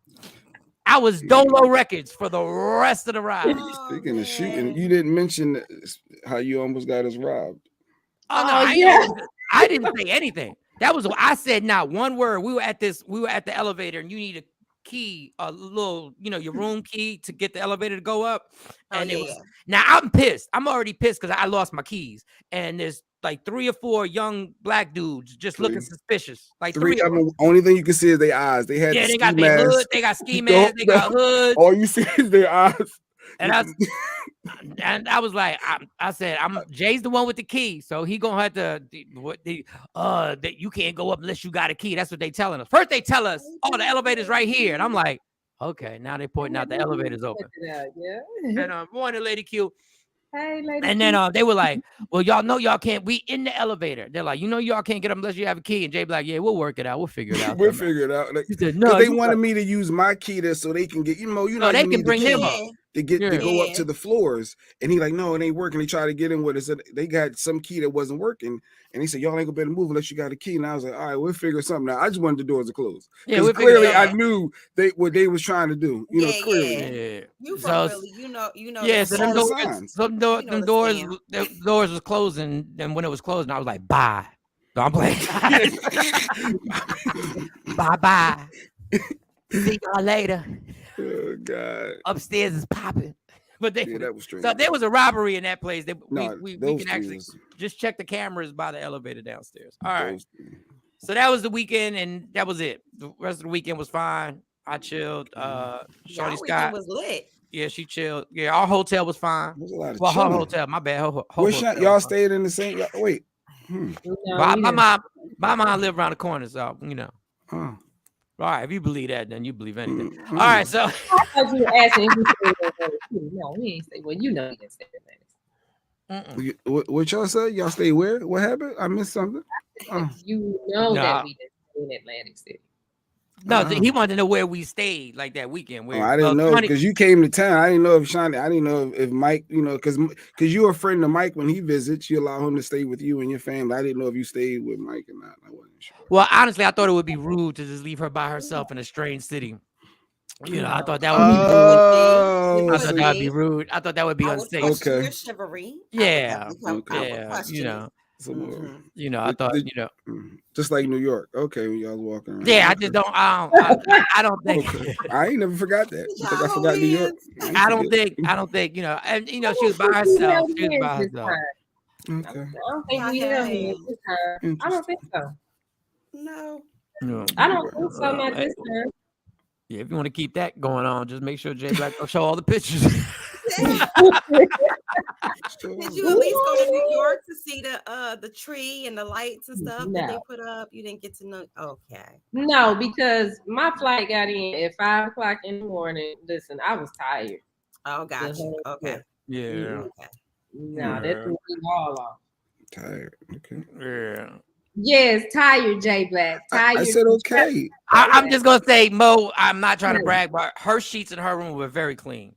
I was Dolo Records for the rest of the ride. Speaking of shooting, you didn't mention how you almost got us robbed. Oh no, I didn't say anything. That was I said not one word. We were at the elevator, and you need a key, a little, your room key to get the elevator to go up. And now I'm pissed. I'm already pissed because I lost my keys, and there's like 3 or 4 young black dudes just looking suspicious. Like 3 of them. Only thing you can see is their eyes. They had they got their hood. They got ski masks. They got hoods. All you see is their eyes. And I was like, I said, Jay's the one with the key, so he gonna have to. That you can't go up unless you got a key. That's what they telling us. First they tell us, oh, the elevator's right here, and I'm like, okay, now they pointing out the elevator's open. And morning, Lady Q. Hey, lady. And then they were like, well, y'all know y'all can't. We in the elevator. They're like, y'all can't get up unless you have a key. And Jay like, yeah, we'll work it out. We'll figure it out. We'll figure it out. Like, he said, no, they wanted me to use my key there so they can get, they can bring him up. To go up to the floors. And he like, no, it ain't working. They tried to get in with us. They got some key that wasn't working. And he said, y'all ain't gonna be able to move unless you got a key. And I was like, all right, we'll figure something out. I just wanted the doors to close. Because clearly I knew what they was trying to do. Clearly. Yeah. You from Philly, you know. Yeah, so them doors was closing. And when it was closing, I was like, bye. So I'm playing. Bye. See y'all later. Oh God. Upstairs is popping. But that was strange. So there was a robbery in that place. We can actually was... just check the cameras by the elevator downstairs. All right. So that was the weekend, and that was it. The rest of the weekend was fine. I chilled. Shorty Scott was lit. Yeah, she chilled. Yeah, our hotel was fine. Her hotel. My bad. Y'all stayed in the same. Wait. My mom lived around the corner, so All right, if you believe that, then you believe anything. All right, so I thought you were asking if we no, he ain't say. Well, he didn't say that. What y'all said? Y'all stay where? What happened? I missed something. That we didn't stay in Atlantic City. No, he wanted to know where we stayed like that weekend. I didn't know because you came to town. I didn't know if Shani. I didn't know if Mike. Because you're a friend of Mike. When he visits, you allow him to stay with you and your family. I didn't know if you stayed with Mike or not. I wasn't sure. Well, honestly, I thought it would be rude to just leave her by herself in a strange city. I thought that would be rude. I thought that would be rude. I thought that would be unsafe. Okay. Chivalry. Yeah. I thought, just like New York. Okay, when y'all was walking around. Yeah, I just don't. I don't think. I ain't never forgot that. I think I forgot New York. I don't think. And she was by herself. She was by herself. Okay. I don't think we have this time. I don't think so. No. I don't think so. Not this time. Yeah, if you want to keep that going on, just make sure Jay Black will show all the pictures. Did you at least go to New York to see the tree and the lights and stuff that they put up? You didn't get to know. Okay. No, because my flight got in at 5:00 in the morning. Listen, I was tired. Oh, gotcha. Okay. Yeah. Okay. No, that threw me all off. Tired. Okay. Yeah. Yes, tired, Jay Black. Tired. I said okay. I'm just gonna say, Mo. I'm not trying to brag, but her sheets in her room were very clean.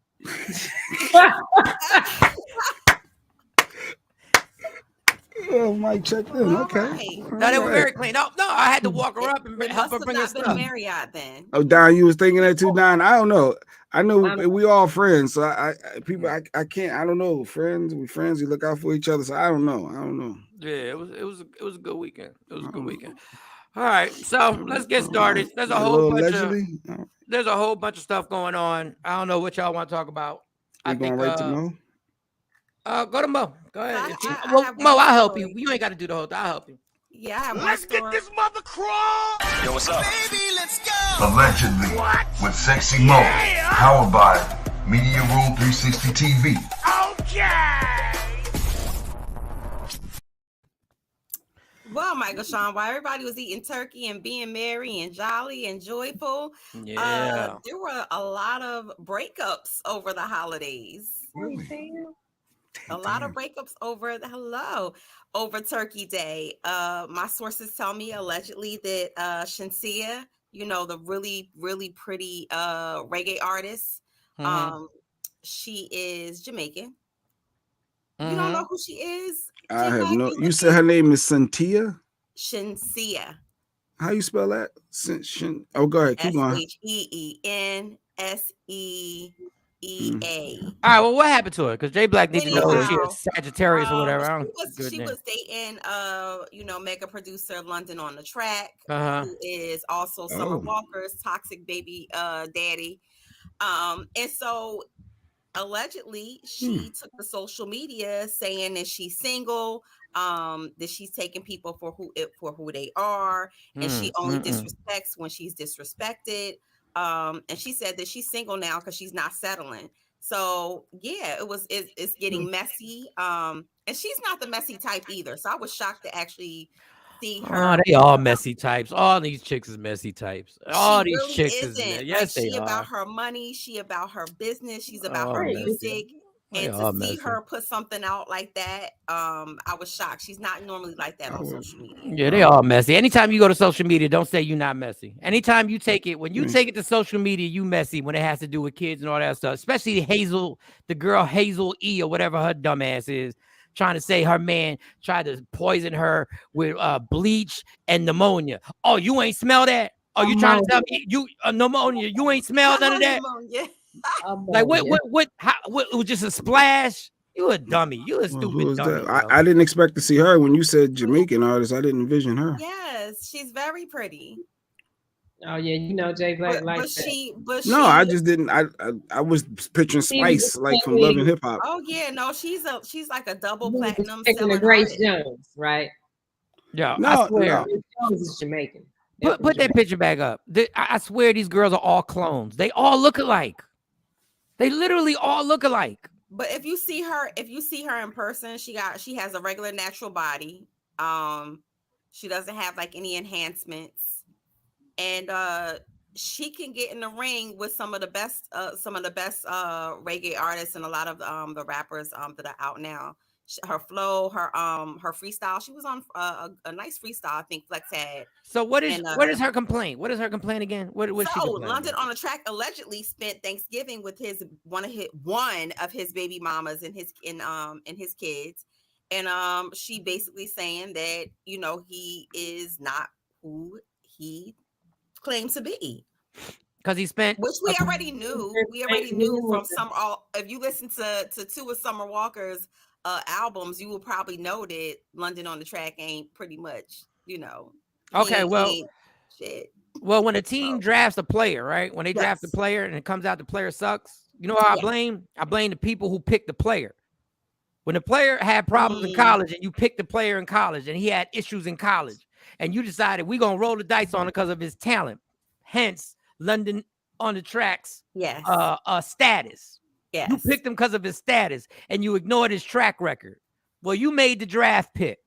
Oh, Mike checked in. Okay. Right. No, they were very clean. No, I had to walk her up and help her bring her stuff. Marriott then. Oh, Don, you was thinking that too, Don. I don't know. I know we all friends, so I can't. I don't know. We friends. We look out for each other. So I don't know. Yeah, it was a good weekend. It was a good weekend. All right, so let's get started. There's a whole bunch of stuff going on. I don't know what y'all want to talk about. I think right to Mo. Go to Mo. Go ahead. Mo, I'll help you. You ain't got to do the whole thing. I'll help you. Yeah, let's get this mother crawl. Yo, what's up? Baby, let's go. Allegedly, with Sexy Mo, powered by Media Room 360 TV. Okay. Well, Michael Sean, while everybody was eating turkey and being merry and jolly and joyful, Yeah. there were a lot of breakups over the holidays. Really? A lot of breakups over over Turkey Day. My sources tell me allegedly that Shinsia, the really, really pretty reggae artist, she is Jamaican. You don't know who she is? I have no. You said her name is Santia? Shinsia. How you spell that? Oh, go ahead. Keep going. SHEENSEEA. All right, well, what happened to her? Because Jay Black needs to know if she Anyhow, is Sagittarius or whatever. I don't she was dating mega producer London on the Track, who is also Summer Walker's toxic baby daddy. And so allegedly she took the social media saying that she's single, that she's taking people for who they are, and she only disrespects when she's disrespected. And she said that she's single now because she's not settling. So yeah, it's getting messy. And she's not the messy type either. So I was shocked to actually see her. Oh, they all messy types. All these chicks is messy types. All these really chicks isn't. is yes, they she are. about her money, she about her business, she's about her music. They And all to see messy. her put something out like that, I was shocked. She's not normally like that on social media. Yeah, they all messy. Anytime you go to social media, don't say you're not messy. Anytime you take it, when you take it to social media, you messy when it has to do with kids and all that stuff. Especially the girl Hazel E or whatever her dumb ass is, trying to say her man tried to poison her with bleach and pneumonia. Oh, you ain't smell that? Oh, you trying to tell me you pneumonia? You ain't smelled none of that? Like what? How? What? It was just a splash. You a dummy. You a stupid dummy. I didn't expect to see her when you said Jamaican artist. I didn't envision her. Yes, she's very pretty. Oh yeah, Jay Black No, I just didn't. I was picturing Spice like from Love and Hip Hop. Oh yeah, no, she's like a double platinum selling Grace Jones, right? Yeah, no, I swear. Grace Jones is Jamaican. Put that picture back up. I swear these girls are all clones. They all look alike. They literally all look alike. But if you see her in person, she has a regular natural body. She doesn't have like any enhancements, and she can get in the ring with some of the best reggae artists and a lot of the rappers that are out now. Her flow, her freestyle. She was on a nice freestyle. I think Flex had. So what is her complaint? What is her complaint again? What she London on the Track allegedly spent Thanksgiving with one of his baby mamas and his kids, and she basically saying that he is not who he claims to be. Because he spent, which we already knew. We already knew from if you listen to two of Summer Walker's albums, you will probably know that London on the Track ain't pretty much, okay, well, shit. Well, when a team drafts a player, right? When they draft a player and it comes out the player sucks, you know how I blame? I blame the people who picked the player. When the player had problems in college and you picked the player in college and he had issues in college and you decided we're going to roll the dice on it because of his talent. Hence, London on the Track's status. Yes. You picked him because of his status and you ignored his track record. Well, you made the draft pick.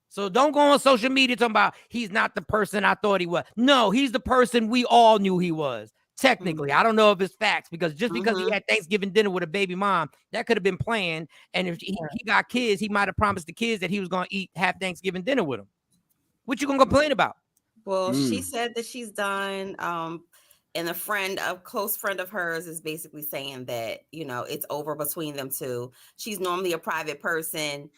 So don't go on social media talking about he's not the person I thought he was. No, he's the person we all knew he was. Technically, I don't know if it's facts because just because he had Thanksgiving dinner with a baby mom, that could have been planned. And if he got kids, he might have promised the kids that he was going to have Thanksgiving dinner with them. What you going to complain about? Well, she said that she's done. And a close friend of hers is basically saying that, it's over between them two. She's normally a private person.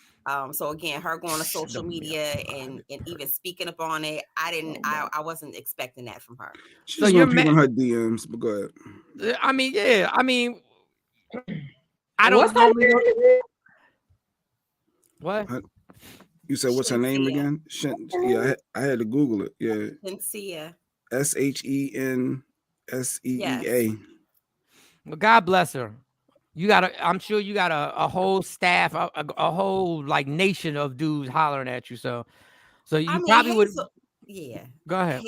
So again, her going to social media and even speaking up on it, I wasn't expecting that from her. She's so people in her DMs, but go ahead. I mean, yeah. I mean, I don't know. What? You said what's her name again? Yeah, I had to Google it. Yeah. Shinsia. SHENSEEA. Yes. Well, God bless her. I'm sure you got a whole staff, a whole like nation of dudes hollering at you. So you probably would. Yeah. Go ahead.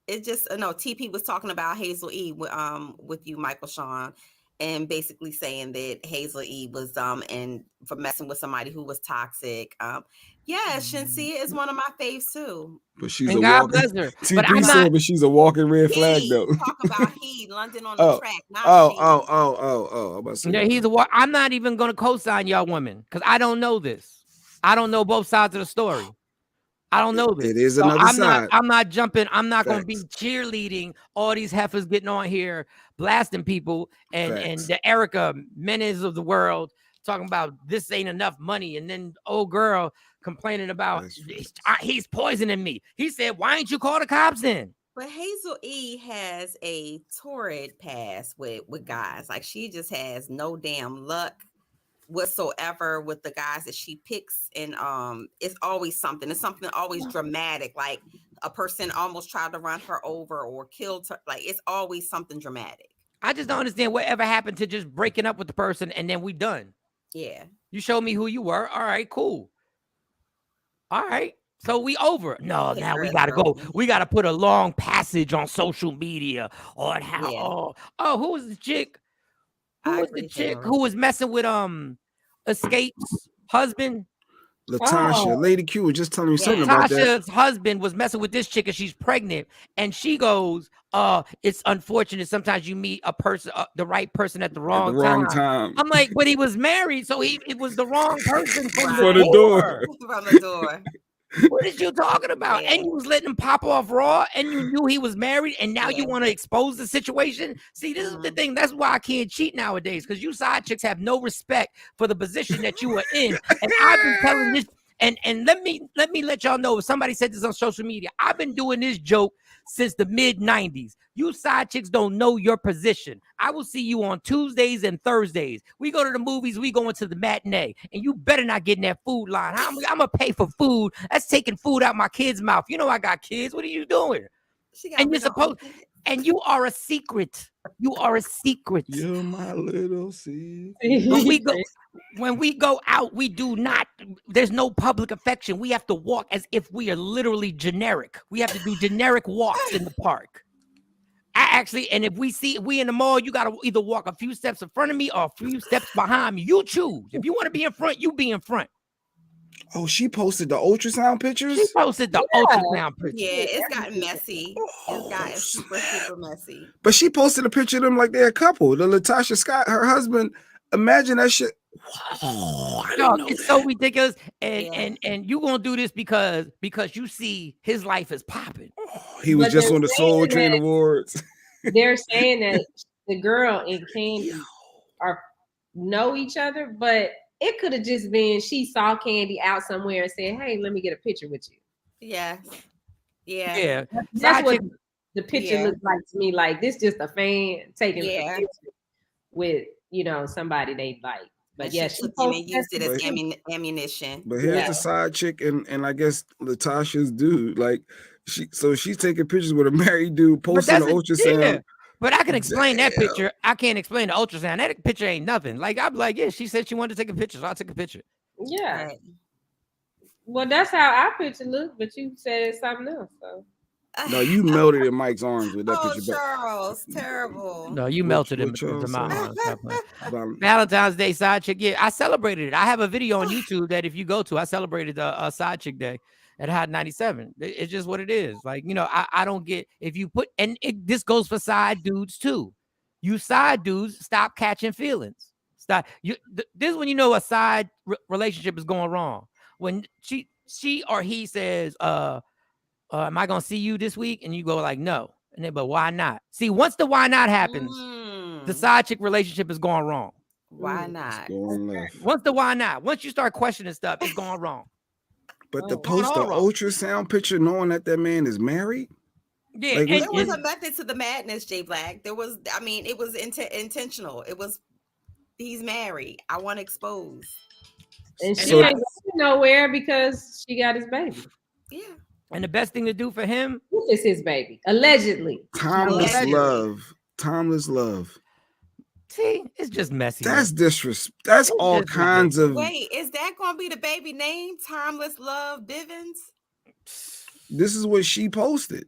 It just TP was talking about Hazel E with you, Michael Sean, and basically saying that Hazel E was dumb and for messing with somebody who was toxic. Yeah, Shinsia is one of my faves too. But she's And a God walking. bless her. But TP I'm said, not. but she's a walking red flag He though. talk about he London on the Oh, track, not she. I'm about to say Yeah, that. I'm not even gonna co-sign y'all women because I don't know this. I don't know both sides of the story. I don't know this. It is So another side. I'm not jumping. I'm not going to be Facts. cheerleading all these heifers getting on here, blasting people, and Facts. the Erica Menes of the world talking about this ain't enough money, and then old girl complaining about he's poisoning me. He said, "Why ain't you call the cops then?" But Hazel E has a torrid past with guys. Like she just has no damn luck whatsoever with the guys that she picks, and it's always something. It's something always dramatic, like a person almost tried to run her over or killed her. Like it's always something dramatic. I just don't understand whatever happened to just breaking up with the person and then we done. Yeah. You showed me who you were. All right, cool. All right. So we over. No, now we gotta go. We gotta put a long passage on social media on how. Who was the chick? Who was the chick who was messing with Escape's husband? Latasha, Lady Q was just telling me something about that. Latasha's husband was messing with this chick and she's pregnant, and she goes, it's unfortunate sometimes you meet a person, the right person at the wrong time. I'm like, but he was married, so it was the wrong person from the door. From the door. What is you talking about? Yeah. And you was letting him pop off Raw, and you knew he was married, and now you want to expose the situation? See, this is the thing. That's why I can't cheat nowadays, because you side chicks have no respect for the position that you are in. And I've been telling this, and let me let y'all know, if somebody said this on social media, I've been doing this joke since the mid-90s. You side chicks don't know your position. I will see you on Tuesdays and Thursdays. We go to the movies, we go into the matinee, and you better not get in that food line. I'm gonna pay for food. That's taking food out my kid's mouth. You know I got kids. What are you doing? And you're supposed, and you are a secret. You are a secret. You're my little secret. When we go out, we do not, there's no public affection. We have to walk as if we are literally generic. We have to do generic walks in the park. And if we in the mall, you got to either walk a few steps in front of me or a few steps behind me. You choose. If you want to be in front, you be in front. Oh, she posted the ultrasound pictures? She posted the ultrasound pictures. Yeah, it's gotten messy. It's gotten super, super messy. But she posted a picture of them like they're a couple. The Latasha Scott, her husband. Imagine that shit. It's so ridiculous. And you gonna do this because you see his life is popping. He was just on the Soul Train Awards. They're saying that the girl and Candy know each other, but it could have just been she saw Candy out somewhere and said, "Hey, let me get a picture with you." Yeah. That's what the picture looks like to me. Like this, just a fan taking a picture with somebody they like. But she used it as ammunition. But here's the side chick and I guess Latasha's dude. Like she's taking pictures with a married dude, posting the ultrasound. Yeah. But I can explain that picture. I can't explain the ultrasound. That picture ain't nothing. Like I'm like, she said she wanted to take a picture, so I'll take a picture. Yeah. Right. Well, that's how our picture looked, but you said something else. So. No, you melted in Mike's arms with that picture. Charles, terrible. No, you melted into my arms. Valentine's Day side chick. Yeah, I celebrated it. I have a video on YouTube that if you go to, I celebrated the side chick day at Hot 97. It's just what it is. Like, I don't get, if you put, and this goes for side dudes too. You side dudes, stop catching feelings. Stop. This is when you know a side relationship is going wrong. When she or he says, am I gonna see you this week? And you go like, no. And then, but why not? See, once the why not happens, the side chick relationship is going wrong. Why not? Going left. Once the why not, once you start questioning stuff, it's going wrong. But to post the ultrasound picture knowing that man is married? Yeah, like, there was a method to the madness, Jay Black. There was, it was intentional. It was, he's married. I want to expose. And she ain't going nowhere because she got his baby. Yeah. And the best thing to do for him is his baby, allegedly. Timeless love. See, it's just messy. That's disrespect. That's all kinds of. Wait, is that going to be the baby name? Timeless Love Bivens? This is what she posted.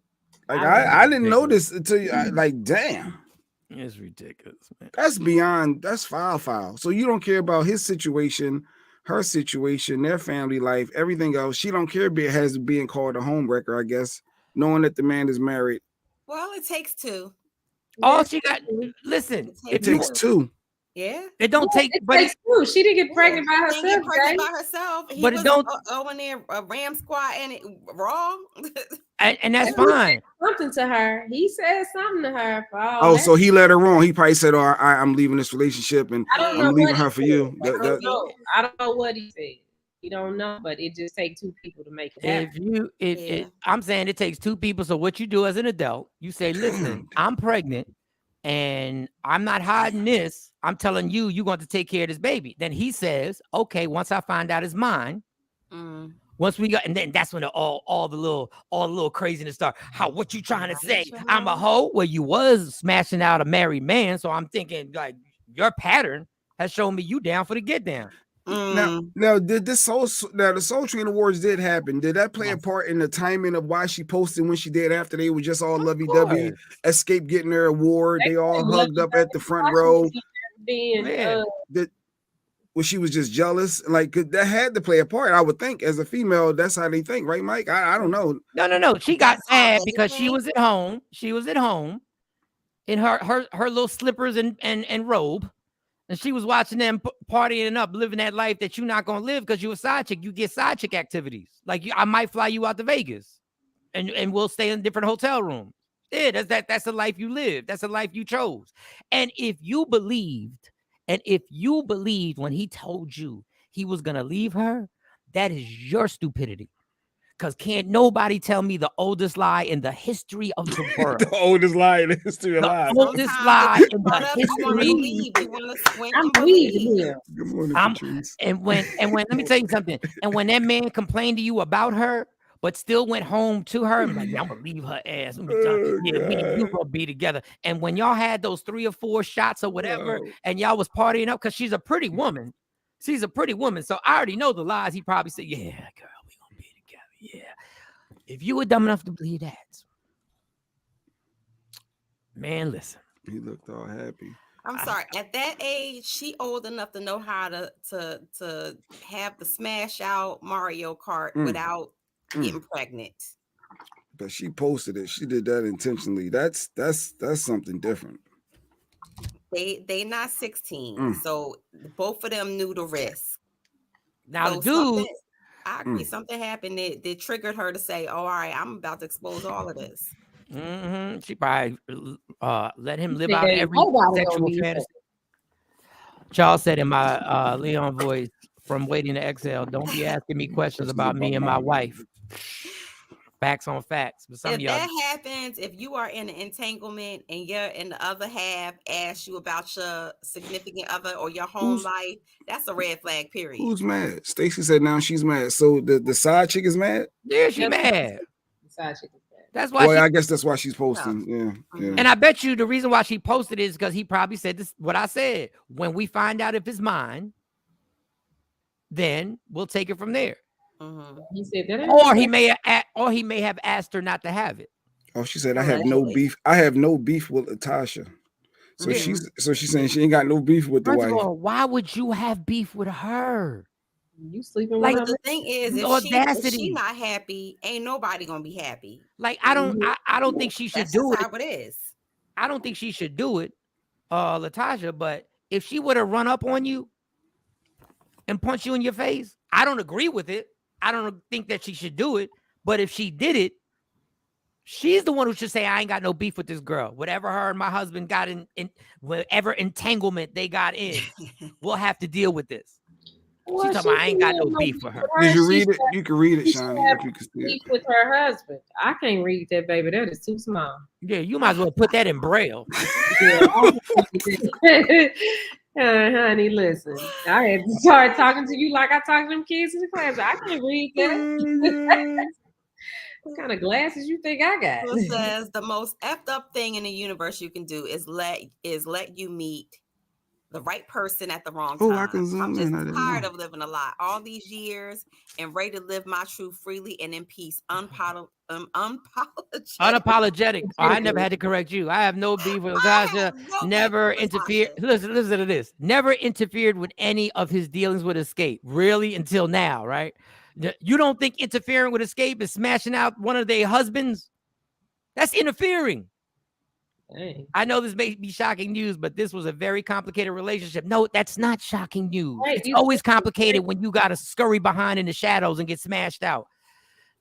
Like I didn't know this until like, damn. It's ridiculous, man. That's beyond. That's foul. So you don't care about his situation, her situation, their family life, everything else. She don't care has being called a homewrecker, I guess, knowing that the man is married. Well, it takes two. All she got. Listen, it takes two. Yeah, it don't take. It but takes two. She didn't get pregnant by herself. She didn't get pregnant by herself. He but was it don't. Over there, a ram squat and it raw. And that's fine. Something to her. He said something to her. So he let her on. He probably said, "Oh, I'm leaving this relationship and I'm leaving her for you." I don't know what he said. You don't know, but it just takes two people to make it happen. I'm saying it takes two people. So what you do as an adult, you say, "Listen, I'm pregnant, and I'm not hiding this. I'm telling you, you're going to take care of this baby." Then he says, "Okay, once I find out it's mine." Once we got, and then that's when all the little craziness start. What you trying to say? I'm a hoe? Well, you was smashing out a married man, so I'm thinking like your pattern has shown me you down for the get down. Now, did the Soul Train Awards did happen? Did that play a part in the timing of why she posted when she did after they were just all lovey-dovey, Escape getting their award? They all hugged up at the front row. Well, she was just jealous. Like that had to play a part, I would think. As a female, that's how they think, right, Mike? I don't know. No. She got mad because she was at home. She was at home in her little slippers and robe, and she was watching them partying up, living that life that you're not gonna live because you're a side chick. You get side chick activities. Like I might fly you out to Vegas, and we'll stay in different hotel rooms. Yeah, that's the life you live. That's the life you chose. And if you believed when he told you he was going to leave her, that is your stupidity. Because can't nobody tell me the oldest lie in the history of the world. The oldest lie in the history of life. The oldest lie in the history. I'm bleeding here. Good morning, Patrice. And when let me tell you something. And when that man complained to you about her, but still went home to her and like, I'm gonna leave her ass. We gonna be together. And when y'all had those 3 or 4 shots or whatever, and y'all was partying up, because she's a pretty woman. She's a pretty woman. So I already know the lies. He probably said, "Yeah, girl, we gonna be together." Yeah. If you were dumb enough to believe that, man, listen. He looked all happy. I'm sorry. At that age, she old enough to know how to have the smash out Mario Kart without getting pregnant. But she posted it. She did that intentionally. That's something different. They not 16, so both of them knew the risk. Now the dude, I agree. Something happened that triggered her to say, "Oh, all right, I'm about to expose all of this." She probably let him live out every sexual fantasy. Charles said in my Leon voice from Waiting to Exhale, "Don't be asking me questions about me and my wife." Facts on facts. But if that happens, if you are in an entanglement and the other half asks you about your significant other or your home life, that's a red flag, period. Who's mad? Stacy said now she's mad. So the side chick is mad? Yeah, she's mad. The side chick is mad. That's why. I guess that's why she's posting. Yeah. And I bet you the reason why she posted is because he probably said this. What I said: when we find out if it's mine, then we'll take it from there. He said that, or he may have asked her not to have it. Oh, she said I have no beef. I have no beef with Latasha. So she's saying she ain't got no beef with the wife. First of all, why would you have beef with her? You sleeping like with the thing is, if she not happy, ain't nobody gonna be happy. Like I don't think she should do it. How it is. I don't think she should do it, Latasha. But if she would have run up on you and punch you in your face, I don't agree with it. I don't think that she should do it. But if she did it, she's the one who should say, "I ain't got no beef with this girl. Whatever her and my husband got in whatever entanglement they got in, we'll have to deal with this." Well, she's talking about, "I ain't got no beef with her." Did you read it? You can read it, Shani. If you can see beef with her husband. I can't read that, baby. That is too small. Yeah, you might as well put that in Braille. Honey, listen. I had to start talking to you like I talk to them kids in the class. I can't read that. What kind of glasses you think I got? It says the most effed up thing in the universe you can do is let you meet the right person at the wrong Oh, time. I can zoom I'm just in. I didn't tired know. of living a lie all these years and ready to live my truth freely and in peace, unapologetic. Unapologetic. Oh, I never had to correct you. I have no beef with Latasha. Never interfered. Listen to this. Never interfered with any of his dealings with Escape. Really, until now, right? You don't think interfering with Escape is smashing out one of their husbands? That's interfering. Dang. I know this may be shocking news, but this was a very complicated relationship. No, that's not shocking news. Right, It's always complicated when you got to scurry behind in the shadows and get smashed out.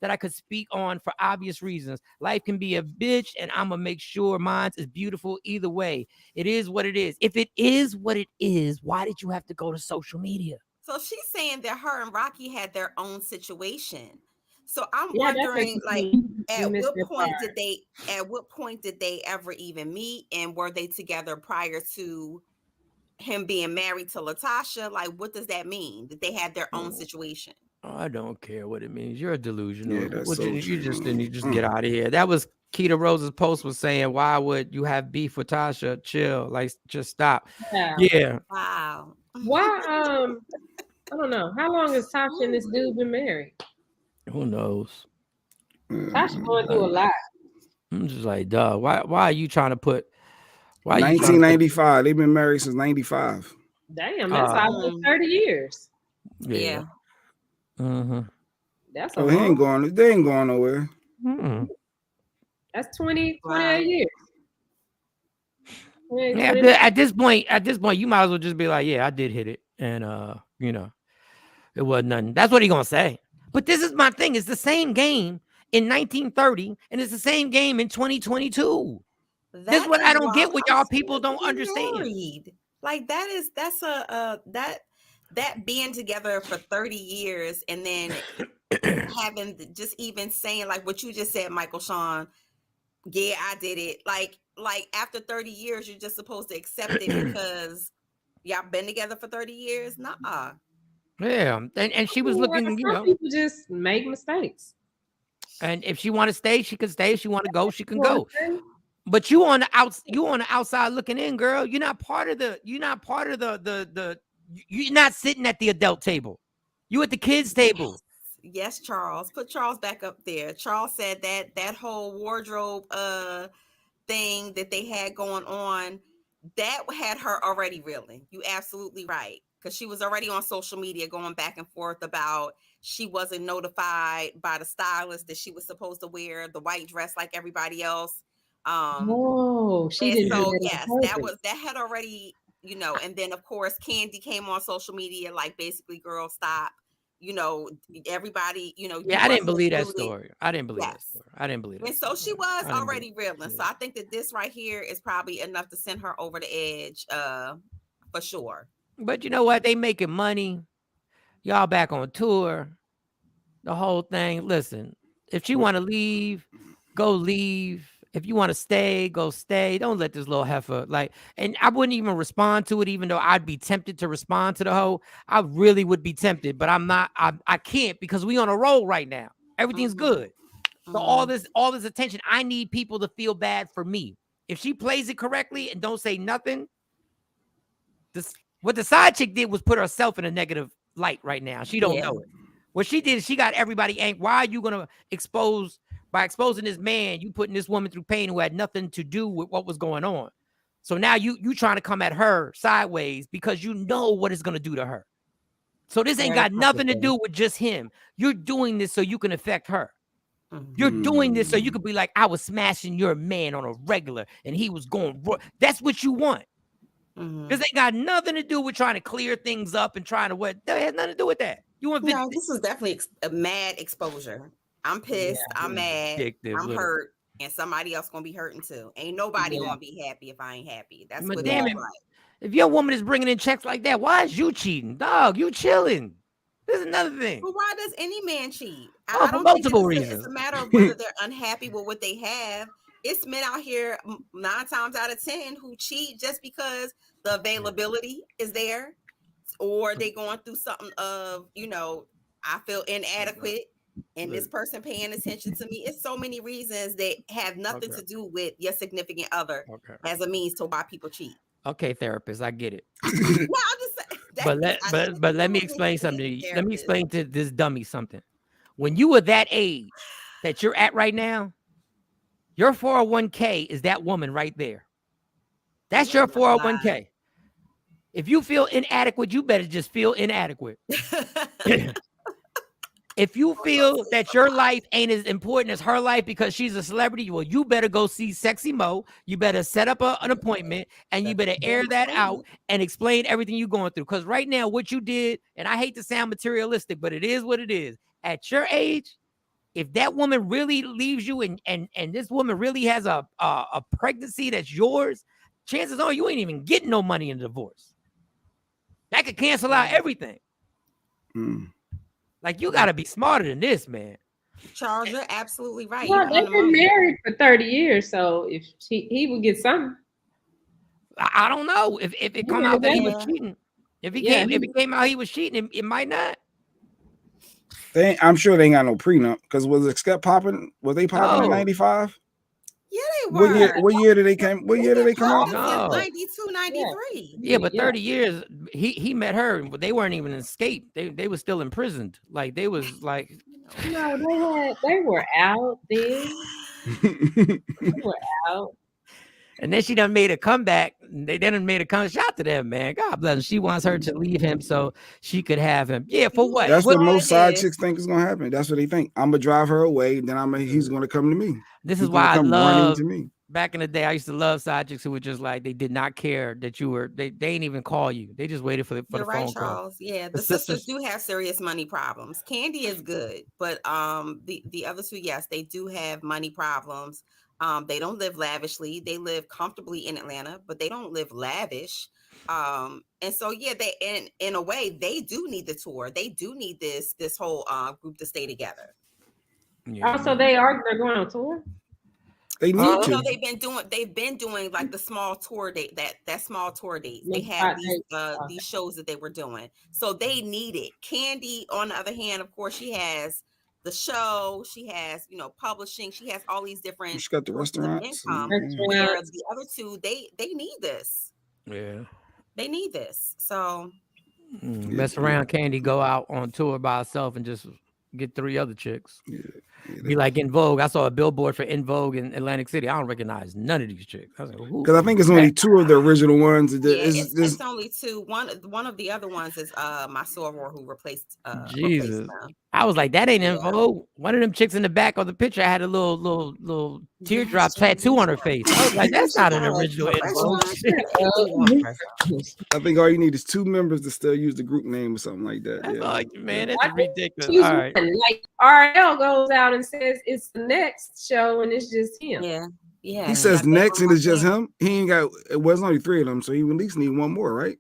That I could speak on for obvious reasons. Life can be a bitch, and I'm gonna make sure mine is beautiful either way. It is what it is. If it is what it is, why did you have to go to social media? So she's saying that her and Rocky had their own situation. So I'm Yeah, that's wondering, like, interesting. You at missed what that point part. did they ever even meet, and were they together prior to him being married to Latasha? Like, what does that mean? That they had their own situation? I don't care what it means. You're delusional. Yeah, that's so You just true. get out of here. That was Keita Rose's post was saying, why would you have beef with Tasha? Chill, like just stop. Yeah. Wow. Why? I don't know. How long has Tasha and this dude been married? Who knows? Tasha going through a lot. I'm just like, duh. Why are you trying to put? Why 1995. They've been married since 95. Damn, that's almost 30 years. Yeah. Mm-hmm. That's They ain't going nowhere. Mm-mm. That's 28 years. Yeah, at this point, you might as well just be like, yeah, I did hit it. And it wasn't nothing. That's what he gonna say. But this is my thing. It's the same game in 1930, and it's the same game in 2022. This is what I don't get. What y'all people don't understand. Married. Like that's that being together for 30 years and then having just even saying like what you just said, Michael Sean. Yeah, I did it. Like after 30 years, you're just supposed to accept it because y'all been together for 30 years. Nah. Yeah, and she was looking, some people just make mistakes. And if she want to stay, she can stay. If she want to go, she can go. But you on the outside looking in, girl. You're not part of the. You're not sitting at the adult table. You at the kids table. Yes, Charles. Put Charles back up there. Charles said that whole wardrobe thing that they had going on, that had her already reeling. You absolutely right. Because she was already on social media going back and forth about she wasn't notified by the stylist that she was supposed to wear the white dress like everybody else. She didn't. So yes, that had already, and then of course Candy came on social media like basically, girl, stop. Everybody, Yeah, I didn't believe that story. I didn't believe that story. I didn't believe it. And so she was already reeling. So I think that this right here is probably enough to send her over the edge, for sure. But you know what? They making money. Y'all back on tour. The whole thing. Listen, if you want to leave, go leave. If you want to stay, go stay. Don't let this little heifer and I wouldn't even respond to it, even though I'd be tempted to respond to the hoe. I really would be tempted, but I'm not. I can't because we on a roll right now. Everything's good. So all this attention, I need people to feel bad for me. If she plays it correctly and don't say nothing, what the side chick did was put herself in a negative light right now. She don't know it. What she did is she got everybody angry. Why are you gonna by exposing this man, you putting this woman through pain who had nothing to do with what was going on. So now you trying to come at her sideways because you know what it's gonna do to her. So this ain't got nothing to do with just him. You're doing this so you can affect her. You're doing this so you could be like, I was smashing your man on a regular and he was going. That's what you want. This ain't got nothing to do with trying to clear things up and trying to what. That has nothing to do with that. You want this is definitely a mad exposure. I'm pissed. I'm mad. I'm hurt. And somebody else gonna be hurting too. Ain't nobody gonna be happy if I ain't happy. That's what it's like. If your woman is bringing in checks like that, why is you cheating? Dog, you chilling. This is another thing. But why does any man cheat? I don't think it's a matter of whether they're unhappy with what they have. It's men out here 9 times out of 10 who cheat just because the availability is there, or they going through something of, I feel inadequate and this person paying attention to me. It's so many reasons that have nothing to do with your significant other as a means to why people cheat. Okay, therapist, I get it. No, I'm just saying. But let me explain something to you. Let me explain to this dummy something. When you were that age that you're at right now, your 401k is that woman right there. That's your 401k. If you feel inadequate, you better just feel inadequate. If you feel that your life ain't as important as her life because she's a celebrity, well, you better go see Sexy Mo. You better set up an appointment, and you better air that out and explain everything you're going through. Because right now, what you did, and I hate to sound materialistic, but it is what it is. At your age, if that woman really leaves you and this woman really has a pregnancy that's yours, chances are you ain't even getting no money in the divorce. That could cancel out everything. Like, you got to be smarter than this, man. Charles, you're absolutely right. Well, they've been married for 30 years, so if he would get something. I don't know if it come out that he was cheating. If it came out he was cheating, it might not. I'm sure they ain't got no prenup because was it kept popping? Was they popping in '95? Yeah, they were. What year did they come? What year did they come out? No. 92, 93. Yeah, but 30 years. He met her, but they weren't even escaped. They were still imprisoned. Like they was like. No, they were out then. They were out. And then she done made a comeback. They done made a comeback. Shout to them, man. God bless them. She wants her to leave him so she could have him. Yeah, for what? That's what most side chicks think is gonna happen. That's what they think. I'm gonna drive her away, then he's gonna come to me. This is why I love. Back in the day, I used to love side chicks who were just like, they did not care that you were. They ain't even call you. They just waited for the phone Charles. call. Yeah, the sisters do have serious money problems. Candy is good, but the other two, yes, they do have money problems. They don't live lavishly. They live comfortably in Atlanta, but they don't live lavish. And so, yeah, they in a way they do need the tour. They do need this whole group to stay together. Yeah. Also, they're going on tour. They need to. No, they've been doing like the small tour date that small tour dates. They had these shows that they were doing, so they need it. Candy, on the other hand, of course, she has the show, she has publishing, she has all these different. She got the restaurants. Where the other two, they need this. Yeah, they need this. So mess around, Candy go out on tour by herself and just get 3 other chicks. Be like In Vogue. I saw a billboard for In Vogue in Atlantic City. I don't recognize none of these chicks. I was like, because I think it's only 2 of the original ones. It's only 2. One of the other ones is my soror who replaced. Jesus, I was like, that ain't In Vogue. One of them chicks in the back of the picture had a little teardrop tattoo on her face. I was like, that's not an original In Vogue. I think all you need is 2 members to still use the group name or something like that. That's like, man, that's ridiculous. All right. Like RL goes out and says it's the next show and it's just him. Yeah. He says next and it's just him. He ain't got. It wasn't only 3 of them, so he would at least need 1 more, right?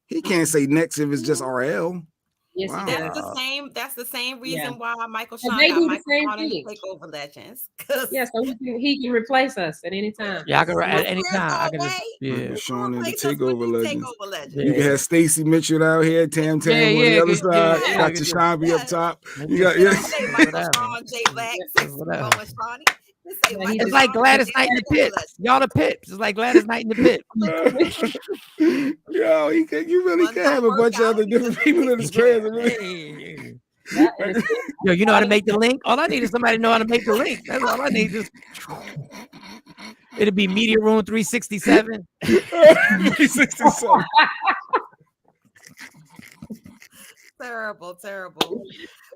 He can't say next if it's just RL. Yes, wow. That's the same reason why Michael Sean got Michael same Sean in Takeover Legends. Yeah, so he can replace us at any time. Yeah, I can at any time. I can just, Sean in the Takeover Legends. Yeah. You can have Stacey Mitchell out here, Tam on the other side. Got Tashawn be up top. You got Michael Sean, Jay Black, Shawnee. It's like Gladys Knight in the pit. Y'all the pips. It's like Gladys Knight in the pit. Yo, you really can have a bunch of other different people in the squares. Really. Yo, you know how to make the link? All I need is somebody to know how to make the link. That's all I need. It'll be Media Room 367. 367. Terrible.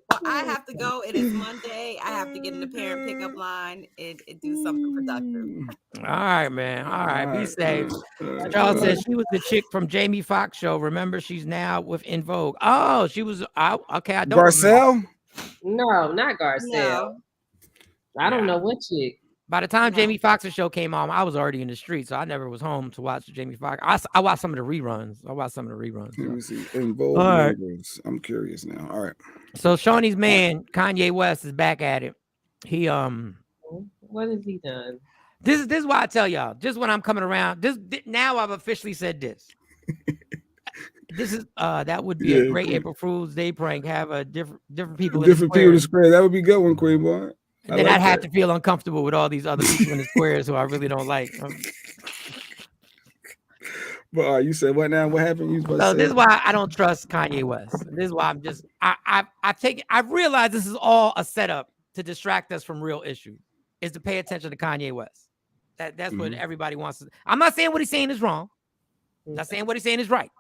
Well, I have to go. It is Monday. I have to get in the parent pickup line and do something productive. All right, man. All right. Be safe. Charles says she was the chick from Jamie Foxx show. Remember, she's now with In Vogue. Oh, she was. Okay, I don't. Garcelle? No, not Garcelle. No. I don't know what chick. By the time Jamie Foxx's show came on, I was already in the street, so I never was home to watch Jamie Foxx. I watched some of the reruns. Let me see. In Vogue. Right. I'm curious now. All right. So Shawnee's man, Kanye West, is back at it. He what has he done? This is why I tell y'all. Just when I'm coming around, now I've officially said this. This is that would be a great April Fool's Day prank. Have a different people in the square. That would be good one, Queen Boy. And then I'd have to feel uncomfortable with all these other people in the squares who I really don't like. But you said what now? What happened? You was about So to this say is why I don't trust Kanye West. This is why I'm just I've realized this is all a setup to distract us from real issues. Is to pay attention to Kanye West. That's what everybody wants to. I'm not saying what he's saying is wrong. I'm not saying what he's saying is right.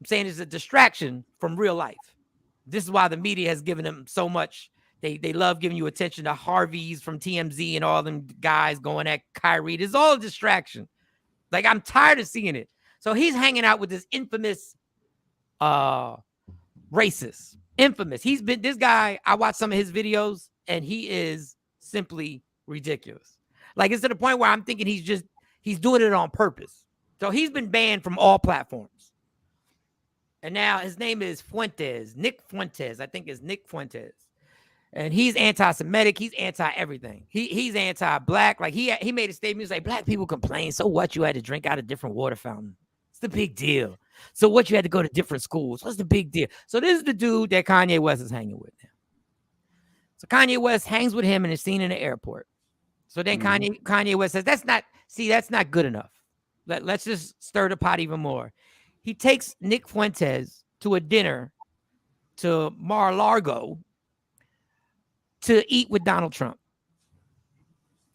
I'm saying it's a distraction from real life. This is why the media has given him so much. They love giving you attention to Harvey's from TMZ and all them guys going at Kyrie. It's all a distraction. Like, I'm tired of seeing it. So he's hanging out with this infamous racist. Infamous. He's been this guy. I watched some of his videos and he is simply ridiculous. Like, it's to the point where I'm thinking he's doing it on purpose. So he's been banned from all platforms. And now his name is Fuentes, Nick Fuentes. I think it's Nick Fuentes. And he's anti-Semitic. He's anti-everything. He's anti-black. Like, he made a statement. He's like, black people complain. So what? You had to drink out of different water fountain. It's the big deal. So what? You had to go to different schools. What's the big deal? So this is the dude that Kanye West is hanging with now. So Kanye West hangs with him and is seen in the airport. So then Kanye West says, that's not good enough. Let's just stir the pot even more. He takes Nick Fuentes to a dinner to Mar-a-Lago to eat with Donald Trump.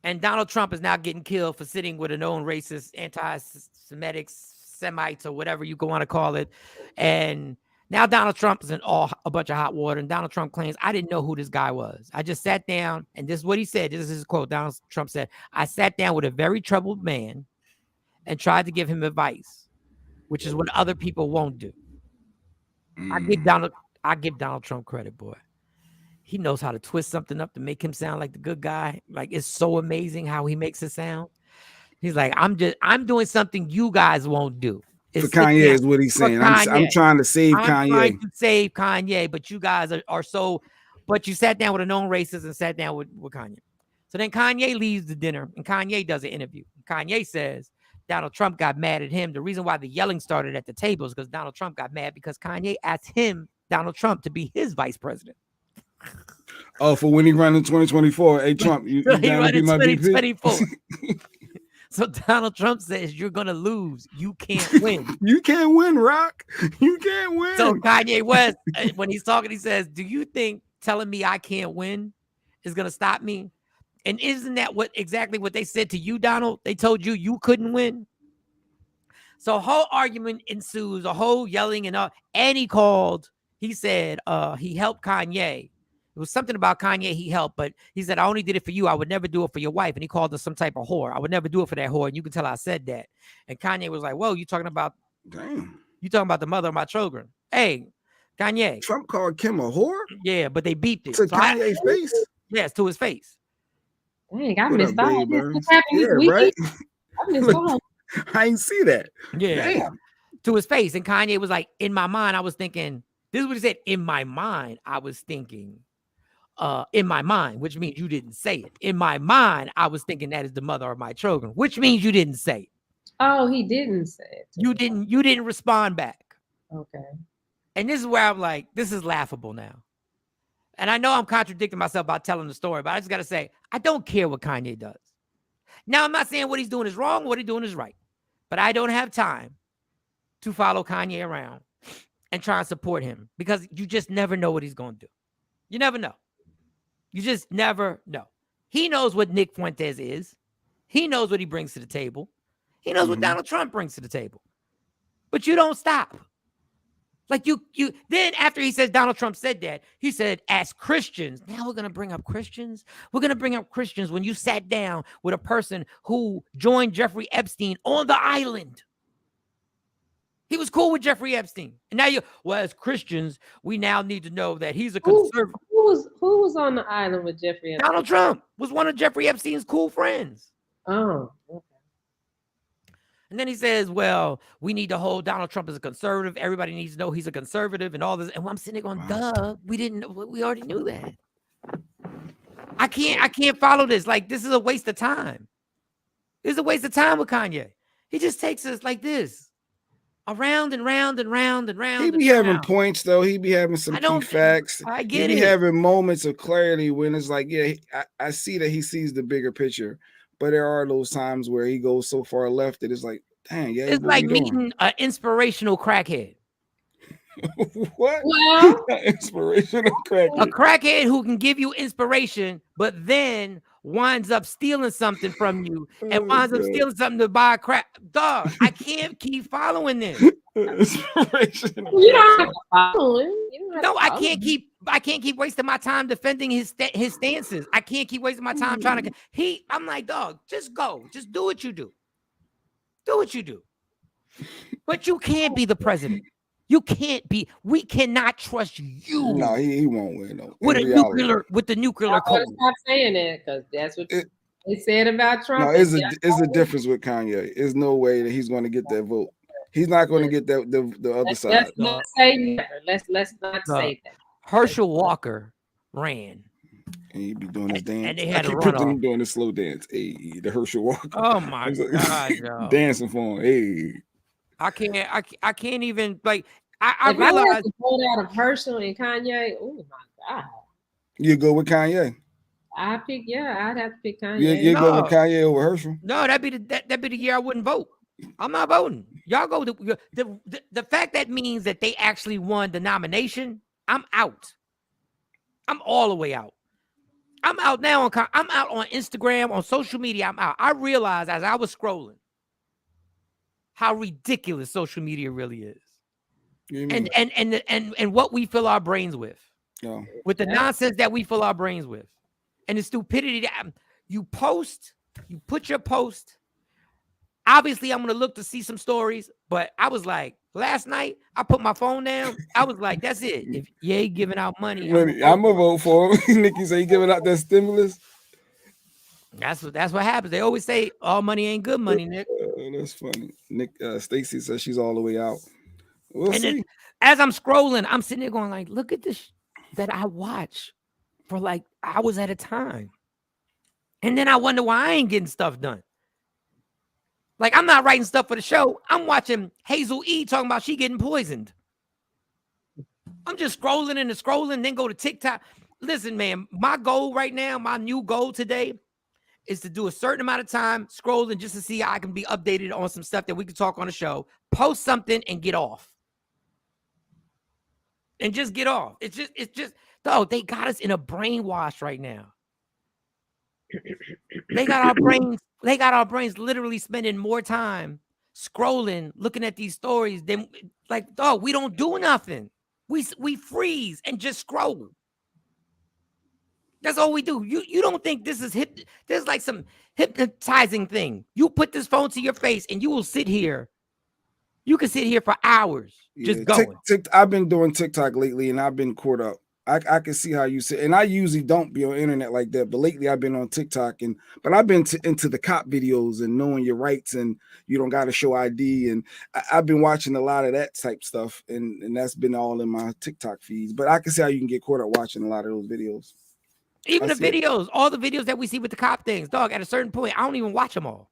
And Donald Trump is now getting killed for sitting with a known racist, anti-Semitic, Semites, or whatever you want to call it. And now Donald Trump is in a bunch of hot water. And Donald Trump claims, I didn't know who this guy was. I just sat down, and this is what he said. This is his quote. Donald Trump said, I sat down with a very troubled man and tried to give him advice, which is what other people won't do. I give Donald Trump credit, boy. He knows how to twist something up to make him sound like the good guy. Like, it's so amazing how he makes it sound. He's like, I'm doing something you guys won't do. For Kanye is what he's saying. I'm trying to save Kanye. I'm trying to save Kanye, but you guys are so. But you sat down with a known racist and sat down with Kanye. So then Kanye leaves the dinner and Kanye does an interview. Kanye says Donald Trump got mad at him. The reason why the yelling started at the table is because Donald Trump got mad because Kanye asked Donald Trump, to be his vice president. Oh, for when he ran in 2024. Hey, Trump, you down to be my 2024. So Donald Trump says, you're going to lose. You can't win. You can't win, Rock. You can't win. So Kanye West, when he's talking, he says, do you think telling me I can't win is going to stop me? And isn't that exactly what they said to you, Donald? They told you couldn't win. So a whole argument ensues, a whole yelling and all. And he said he helped Kanye. It was something about Kanye he helped, but he said, I only did it for you. I would never do it for your wife. And he called her some type of whore. I would never do it for that whore. And you can tell I said that. And Kanye was like, whoa, you talking about the mother of my children. Hey, Kanye. Trump called Kim a whore? Yeah, but they beeped it. To Kanye's face? Yes, to his face. Dang, I missed out. Right? I missed out. I ain't see that. Yeah. Damn. To his face. And Kanye was like, in my mind, I was thinking, this is what he said. In my mind, I was thinking, in my mind, which means you didn't say it. In my mind, I was thinking that is the mother of my children, which means you didn't say it. Oh, he didn't say it. You didn't respond back. Okay. And this is where I'm like, this is laughable now. And I know I'm contradicting myself by telling the story, but I just got to say, I don't care what Kanye does. Now, I'm not saying what he's doing is wrong, what he's doing is right. But I don't have time to follow Kanye around and try and support him because you just never know what he's going to do. You never know. You just never know. He knows what Nick Fuentes is. He knows what he brings to the table. He knows what Donald Trump brings to the table. But you don't stop. Like you then after he says Donald Trump said that, he said, as Christians, now we're going to bring up Christians. We're going to bring up Christians when you sat down with a person who joined Jeffrey Epstein on the island. He was cool with Jeffrey Epstein. And now as Christians, we now need to know that he's a conservative. Who was on the island with Jeffrey Epstein? Donald Trump was one of Jeffrey Epstein's cool friends. Oh, okay. And then he says, well, we need to hold Donald Trump as a conservative. Everybody needs to know he's a conservative and all this. And I'm sitting there going, duh, we already knew that. I can't follow this. Like, this is a waste of time. This is a waste of time with Kanye. He just takes us like this. Around and round and round and round. He be having points though. He be having some key facts. I get he it. Be having moments of clarity when it's like, yeah, I see that he sees the bigger picture. But there are those times where he goes so far left that it's like, Dang, yeah. It's like meeting an inspirational crackhead. What? Well, Inspirational A crackhead. crackhead who can give you inspiration, but then winds up stealing something from you and winds up stealing something to buy a crack. Dog, I can't keep following this. Inspirational. you don't have to follow him. You don't have No, to I follow can't him. keep wasting my time defending his stances. I can't keep wasting my time trying to I'm like, dog, just go. Just do what you do. Do what you do. But you can't be the president. You can't be. We cannot trust you. No, he won't win though. With the nuclear code. Stop saying that because that's what they said about Trump. No, it's a difference with Kanye. There's no way that he's going to get that vote. He's not going to get that the other side. Let's not say never. Let's not say that. Herschel Walker ran. And he'd be doing his dance. And they had I keep putting him doing the slow dance. Hey, the Herschel Walker. Oh my God, dancing for him. Hey. I can't even like I realize I had to vote out of Herschel and Kanye. Oh my God. You go with Kanye? I'd have to pick Kanye. You go with Kanye over Herschel? No, that'd be the year I wouldn't vote. I'm not voting. Y'all go the fact that means that they actually won the nomination. I'm out. I'm all the way out. I'm out now I'm out on Instagram, on social media. I'm out. I realized as I was scrolling how ridiculous social media really is. And what we fill our brains with. Yeah. With the nonsense that we fill our brains with. And the stupidity that you post, you put your post. Obviously, I'm going to look to see some stories, but I was like, last night, I put my phone down. I was like, that's it. If Ye giving out money, I'm going to vote for him. Nikki say he giving out that stimulus. That's what happens. They always say all money ain't good money, Nick. That's funny. Nick Stacy says she's all the way out. We'll see. Then, as I'm scrolling, I'm sitting there going like, look at this that I watch for like hours at a time. And then I wonder why I ain't getting stuff done. Like I'm not writing stuff for the show. I'm watching Hazel E talking about she getting poisoned. I'm just scrolling, then go to TikTok. Listen, man, my goal right now, my new goal today is to do a certain amount of time scrolling just to see how I can be updated on some stuff that we can talk on the show, post something and get off. And just get off. It's just, though, they got us in a brainwash right now. They got our brains literally spending more time scrolling, looking at these stories than like, dog, we don't do nothing. We freeze and just scroll. That's all we do. You don't think this is there's like some hypnotizing thing. You put this phone to your face and you will sit here. You can sit here for hours just going. I've been doing TikTok lately and I've been caught up. I can see how you sit, and I usually don't be on internet like that, but lately I've been on TikTok but I've been into the cop videos and knowing your rights and you don't got to show ID, and I've been watching a lot of that type stuff, and that's been all in my TikTok feeds. But I can see how you can get caught up watching a lot of those videos. Even all the videos that we see with the cop things, dog. At a certain point, I don't even watch them all.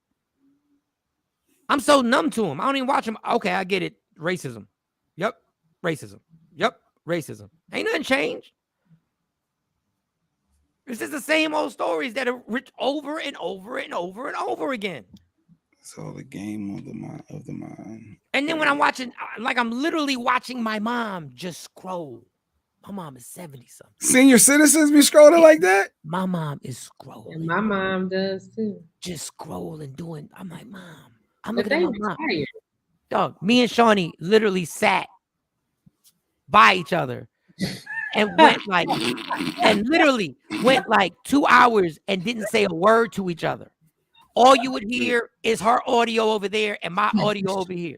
I'm so numb to them. I don't even watch them. Okay, I get it. Racism. Yep. Racism. Yep. Racism. Ain't nothing changed. It's just the same old stories that are rich over and over and over and over again. It's all the game of the mind. And then when I'm watching, like I'm literally watching my mom just scroll. My mom is 70-something. Senior citizens be scrolling like that? My mom is scrolling. And my mom does too. Just scrolling, doing. I'm like, Mom. I'm But looking they at my mom. retired. Dog, me and Shawnee literally sat by each other and literally went like 2 hours and didn't say a word to each other. All you would hear is her audio over there and my audio over here.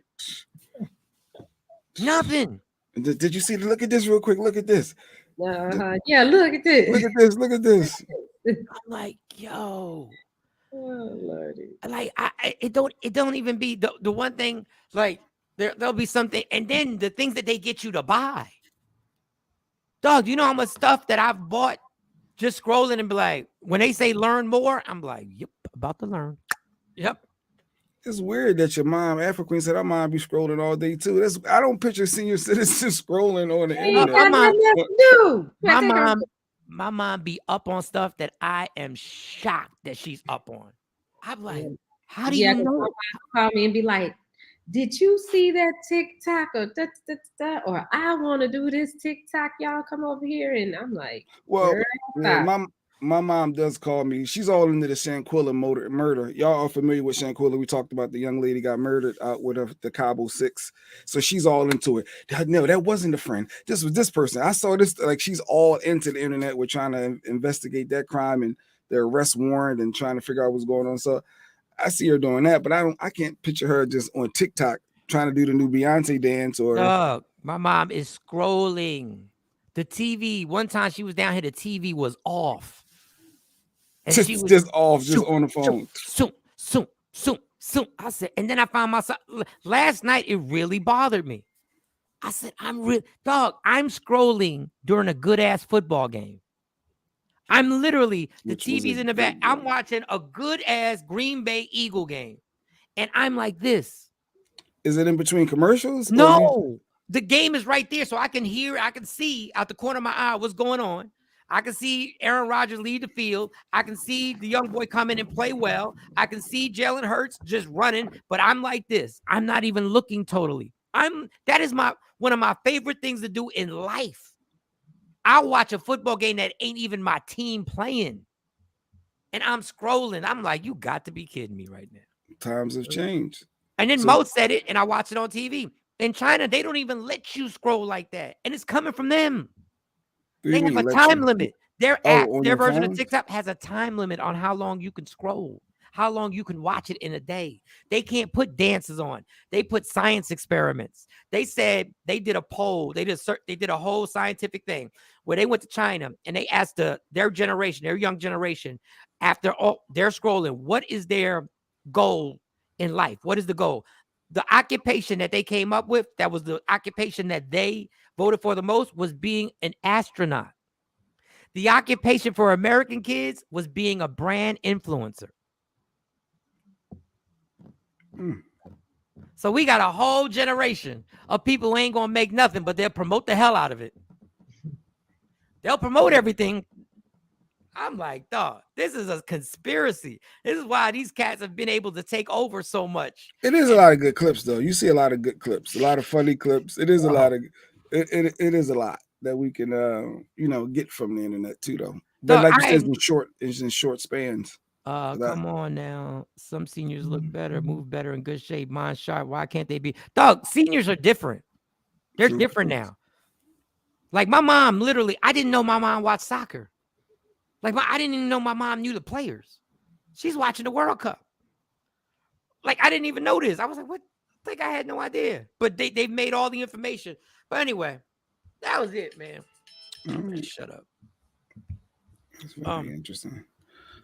Nothing. Did you see? Look at this real quick. Look at this. Yeah, look at this. Look at this. Look at this. I'm like, yo. Oh, Lordy. Like it don't even be the one thing. Like there'll be something, and then the things that they get you to buy. Dog, do you know how much stuff that I've bought just scrolling and be like, when they say learn more, I'm like, yep, about to learn. Yep. It's weird that your mom, Afro Queen, said our mom be scrolling all day too. I don't picture senior citizens scrolling on the internet. My mom be up on stuff that I am shocked that she's up on. I'm like, How do you know? Call me and be like, did you see that TikTok or or I want to do this TikTok? Y'all come over here, and I'm like, well, my mom does call me. She's all into the Shanquilla murder. Y'all are familiar with Shanquilla. We talked about the young lady got murdered out with the Cabo 6. So she's all into it. No, that wasn't a friend. This was this person. I saw this. Like, she's all into the internet. We're trying to investigate that crime and their arrest warrant and trying to figure out what's going on. So I see her doing that, but I can't picture her just on TikTok trying to do the new Beyonce dance or. My mom is scrolling the TV. One time she was down here, the TV was off. And she was just off, just on the phone. I said, and then I found myself last night. It really bothered me. I said, I'm scrolling during a good ass football game. I'm literally, the TV's in the back. I'm watching a good ass Green Bay Eagle game. And I'm like this. Is it in between commercials? No, the game is right there. So I can see out the corner of my eye what's going on. I can see Aaron Rodgers lead the field. I can see the young boy come in and play well. I can see Jalen Hurts just running, but I'm like this. I'm not even looking totally. That is one of my favorite things to do in life. I'll watch a football game that ain't even my team playing. And I'm scrolling. I'm like, you got to be kidding me right now. Times have changed. And then Mo said it, and I watched it on TV. In China, they don't even let you scroll like that. And it's coming from them. They have a time limit. Their app, their version of TikTok has a time limit on how long you can scroll, how long you can watch it in a day. They can't put dances on. They put science experiments. They said they did a poll. They did a whole scientific thing where they went to China and they asked their generation, their young generation, after all they're scrolling, what is their goal in life? What is the goal? The occupation that they came up with, that was the occupation that they voted for the most, was being an astronaut. The occupation for American kids was being a brand influencer. So we got a whole generation of people who ain't going to make nothing, but they'll promote the hell out of it. They'll promote everything. I'm like, dog, this is a conspiracy. This is why these cats have been able to take over so much. It is a lot of good clips, though. You see a lot of good clips, a lot of funny clips. It is a lot of, it is a lot that we can, get from the internet too, though. But like you said, it's in short spans. Come on now. Some seniors look better, move better, in good shape, mind sharp. Why can't they be? Dog, seniors are different. They're different now. Like my mom, literally, I didn't know my mom watched soccer. Like I didn't even know my mom knew the players. She's watching the World Cup. Like I didn't even know this. I was like, what? Like I had no idea. But they've made all the information. But anyway, that was it, man. Shut up. That's very interesting.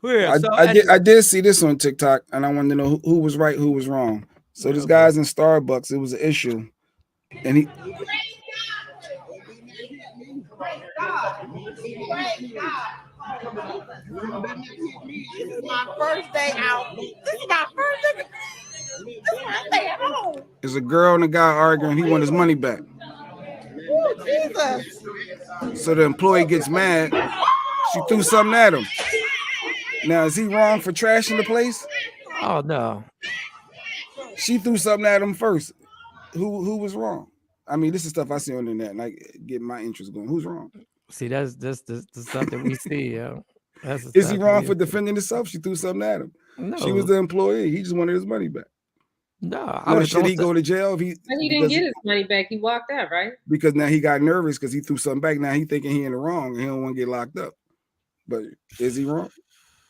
Yeah, I did see this on TikTok, and I wanted to know who was right, who was wrong. So this guy's in Starbucks. It was an issue, and he. This is my first day out. This is my first day at home. There's a girl and a guy arguing. He wants his money back. Oh, Jesus. So the employee gets mad. She threw something at him. Now, is he wrong for trashing the place? Oh, no. She threw something at him first. Who was wrong? I mean, this is stuff I see on the internet, and I get my interest going. Who's wrong? See, that's the stuff that we see, yo. Is he wrong for defending himself? She threw something at him. No. She was the employee. He just wanted his money back. No, should he go to jail if he didn't get his money back? He walked out, right? Because now he got nervous because he threw something back. Now he thinking he in the wrong and he don't want to get locked up. But is he wrong?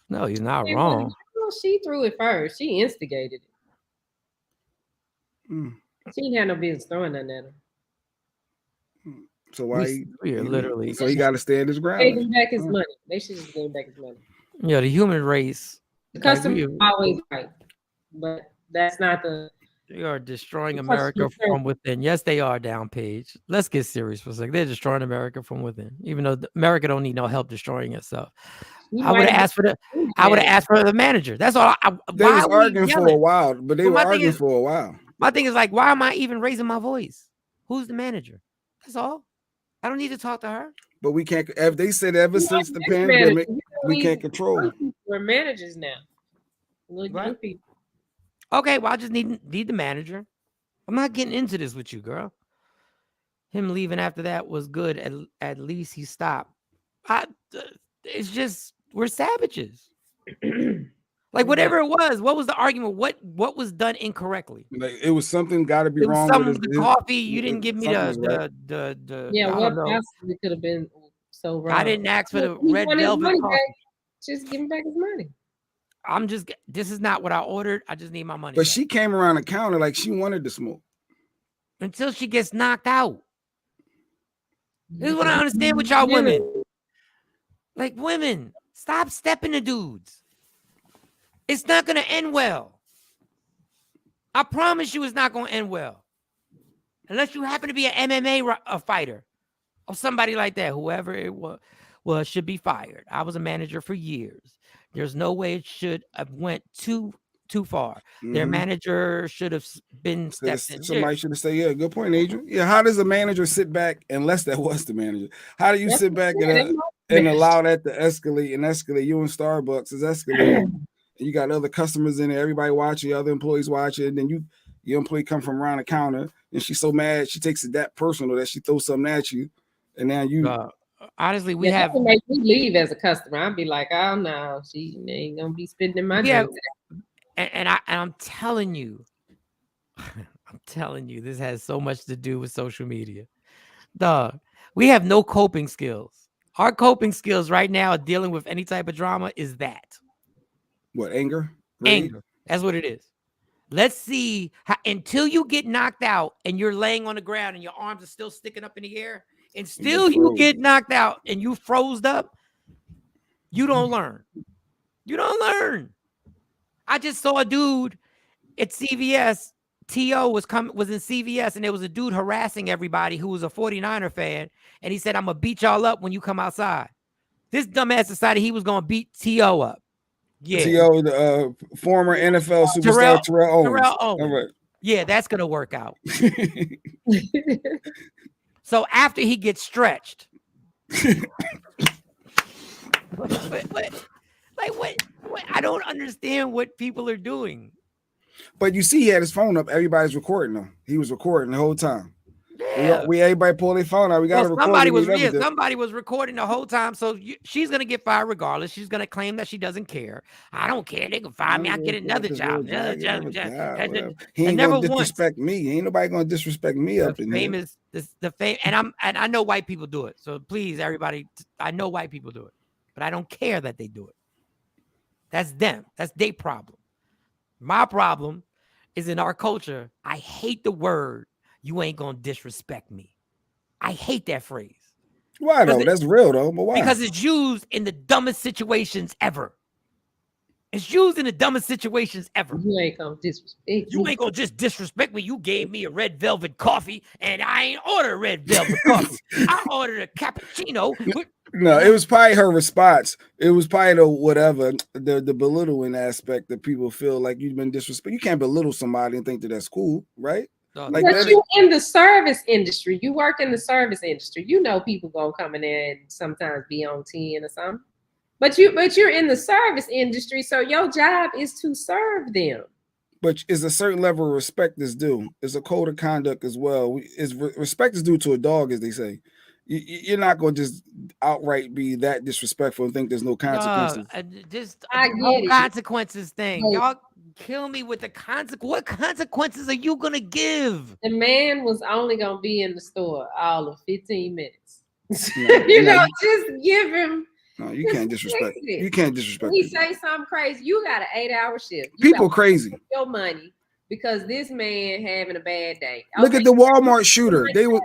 No, he's not wrong. She threw it first. She instigated it. She didn't have no business throwing nothing at him. So why literally? So he got to stand his ground. Gave him back his money. They should just give him back his money. Yeah, the human race. The customer is always right, but that's not the. They are destroying America from within. Yes, they are. Down page. Let's get serious for a second. They're destroying America from within, even though America don't need no help destroying itself. I would have asked for the manager. That's all. They was arguing for a while, but they were arguing for a while. My thing is like, why am I even raising my voice? Who's the manager? That's all. I don't need to talk to her. But we can't. If they said ever since the pandemic, we can't control. We're managers now. Look, young people. Okay, well, I just need the manager. I'm not getting into this with you, girl. Him leaving after that was good. At least he stopped. It's just we're savages. Like whatever it was, what was the argument? What was done incorrectly? Like, it was something got to be It was wrong some with the coffee. You didn't give me something was right. the Yeah, I what don't know. possibly could have been so wrong? I didn't ask for the He red wanted his velvet money coffee. back. Just give him back his money. This is not what I ordered. I just need my money But back. she came around the counter like she wanted to smoke. Until she gets knocked out. This is what I understand with y'all women. Like women, stop stepping to dudes. It's not going to end well. I promise you it's not going to end well. Unless you happen to be an MMA fighter or somebody like that, whoever it was should be fired. I was a manager for years. There's no way it should have went too far. Their manager should have been stepped in. Somebody should have said, yeah, good point, Adrian. Yeah, how does a manager sit back, unless that was the manager? How do you sit back and allow that to escalate and escalate? You in Starbucks is escalating. And you got other customers in there, everybody watching, other employees watching, and then your employee come from around the counter, and she's so mad, she takes it that personal that she throws something at you, and now you... honestly, that would make me leave as a customer. I'd be like, oh no, she ain't gonna be spending my drink. And I'm telling you, this has so much to do with social media. Dog, we have no coping skills. Our coping skills right now are dealing with any type of drama is that. What, anger? Anger. That's what it is. Let's see how, until you get knocked out and you're laying on the ground and your arms are still sticking up in the air, and still you get knocked out and you froze up, you don't learn. You don't learn. I just saw a dude at CVS. T.O. was in CVS, and there was a dude harassing everybody who was a 49er fan, and he said, I'm going to beat y'all up when you come outside. This dumbass decided he was going to beat T.O. up. Yeah. T.O., the former NFL superstar Terrell Owens. All right. Yeah, that's going to work out. So after he gets stretched. What? I don't understand what people are doing. But you see, he had his phone up. Everybody's recording him. He was recording the whole time. Yeah. We everybody pull their phone out. We got to record. Somebody was recording the whole time. So she's gonna get fired regardless. She's gonna claim that she doesn't care. I don't care. They can fire me. I get another job. He ain't gonna disrespect me. Ain't nobody gonna disrespect me up in here. The fame, and I know white people do it. So please, everybody, I know white people do it, but I don't care that they do it. That's them. That's their problem. My problem is in our culture. I hate the word, you ain't gonna disrespect me. I hate that phrase. Why though? That's real though. But why? Because it's used in the dumbest situations ever. It's used in the dumbest situations ever. You ain't gonna disrespect me. You ain't gonna just disrespect me. You gave me a red velvet coffee, and I ain't ordered a red velvet coffee. I ordered a cappuccino. No, it was probably her response. It was probably the belittling aspect that people feel like you've been disrespected. You can't belittle somebody and think that that's cool, right? Like but you in the service industry. You work in the service industry. You know people gonna come in there and sometimes be on 10 or something. But you're in the service industry, so your job is to serve them. But is a certain level of respect is due. It's a code of conduct as well. Respect is due to a dog, as they say. You're not going to just outright be that disrespectful and think there's no consequences. I get it. Consequences thing. Y'all kill me with the consequences. What consequences are you going to give? The man was only going to be in the store all of 15 minutes. Just give him. No, you can't disrespect. You can't disrespect. He say something crazy. You got an 8-hour shift. People crazy. Your money because this man having a bad day. Look at the Walmart shooter. They were.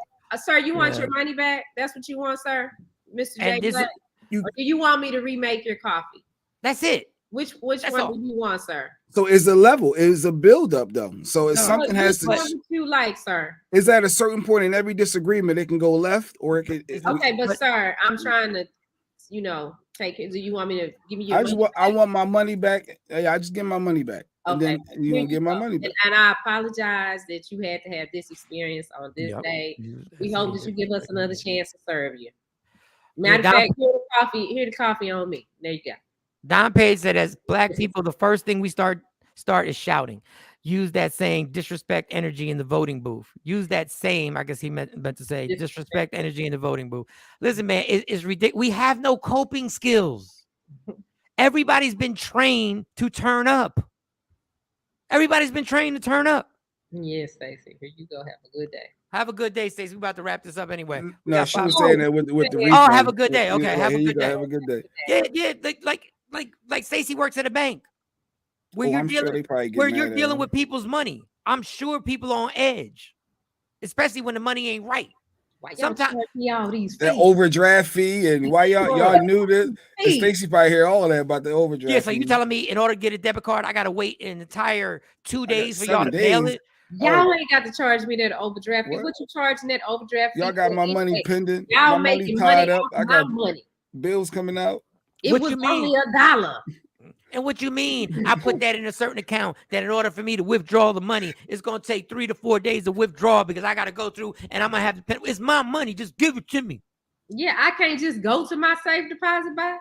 Sir, you want your money back? That's what you want, sir, Mr. J. Or do you want me to remake your coffee? That's it. Which one do you want, sir? So it's a level. It's a build up though. So if something has to. What you like, sir? Is at a certain point in every disagreement it can go left or it can. Okay, but sir, I'm trying to. Take it. Do you want me to give me your money back? I want my money back. I just get my money back. Okay. And then you gonna get my money back. And I apologize that you had to have this experience on this day. We hope that you give us another chance to serve you. Matter of fact, here the coffee on me. There you go. Don Page said, as Black people, the first thing we start is shouting. use that saying, disrespect energy in the voting booth. Use that same, I guess he meant to say, disrespect energy in the voting booth. Listen, man, it's ridiculous. We have no coping skills. Everybody's been trained to turn up. Everybody's been trained to turn up. Yes, Stacey. Here you go. Have a good day. Have a good day, Stacey. We're about to wrap this up anyway. No, she was saying that with the refund. Oh, have a good day. Okay, have a good day. Have a good day. Yeah, like Stacey works at a bank. Where you're dealing with people's money. I'm sure people are on edge, especially when the money ain't right. Why sometimes all these that overdraft fee and why y'all knew this? Stacey probably hear all that about the overdraft. Yeah, so you telling me in order to get a debit card, I gotta wait an entire 2 days for y'all to mail it? Y'all ain't got to charge me that overdraft fee. What you charging that overdraft fee? Y'all got my money pending. Y'all making money up. I got money. Bills coming out. It was only $1. And what you mean? I put that in a certain account that in order for me to withdraw the money, it's going to take 3 to 4 days to withdraw because I got to go through and I'm going to have to pay. It's my money. Just give it to me. Yeah, I can't just go to my safe deposit box.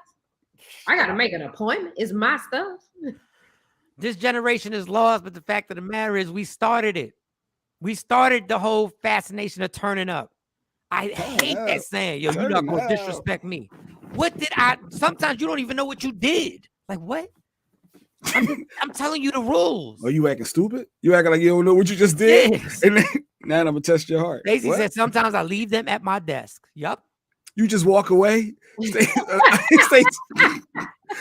I got to make an appointment. It's my stuff. This generation is lost, but the fact of the matter is we started it. We started the whole fascination of turning up. I hate that saying, yo, you're not going to disrespect me. What did sometimes you don't even know what you did. Like, what? I'm telling you the rules. Are you acting stupid? You acting like you don't know what you just did? Yes. And then, now I'm going to test your heart. Stacey said sometimes I leave them at my desk. Yup. You just walk away?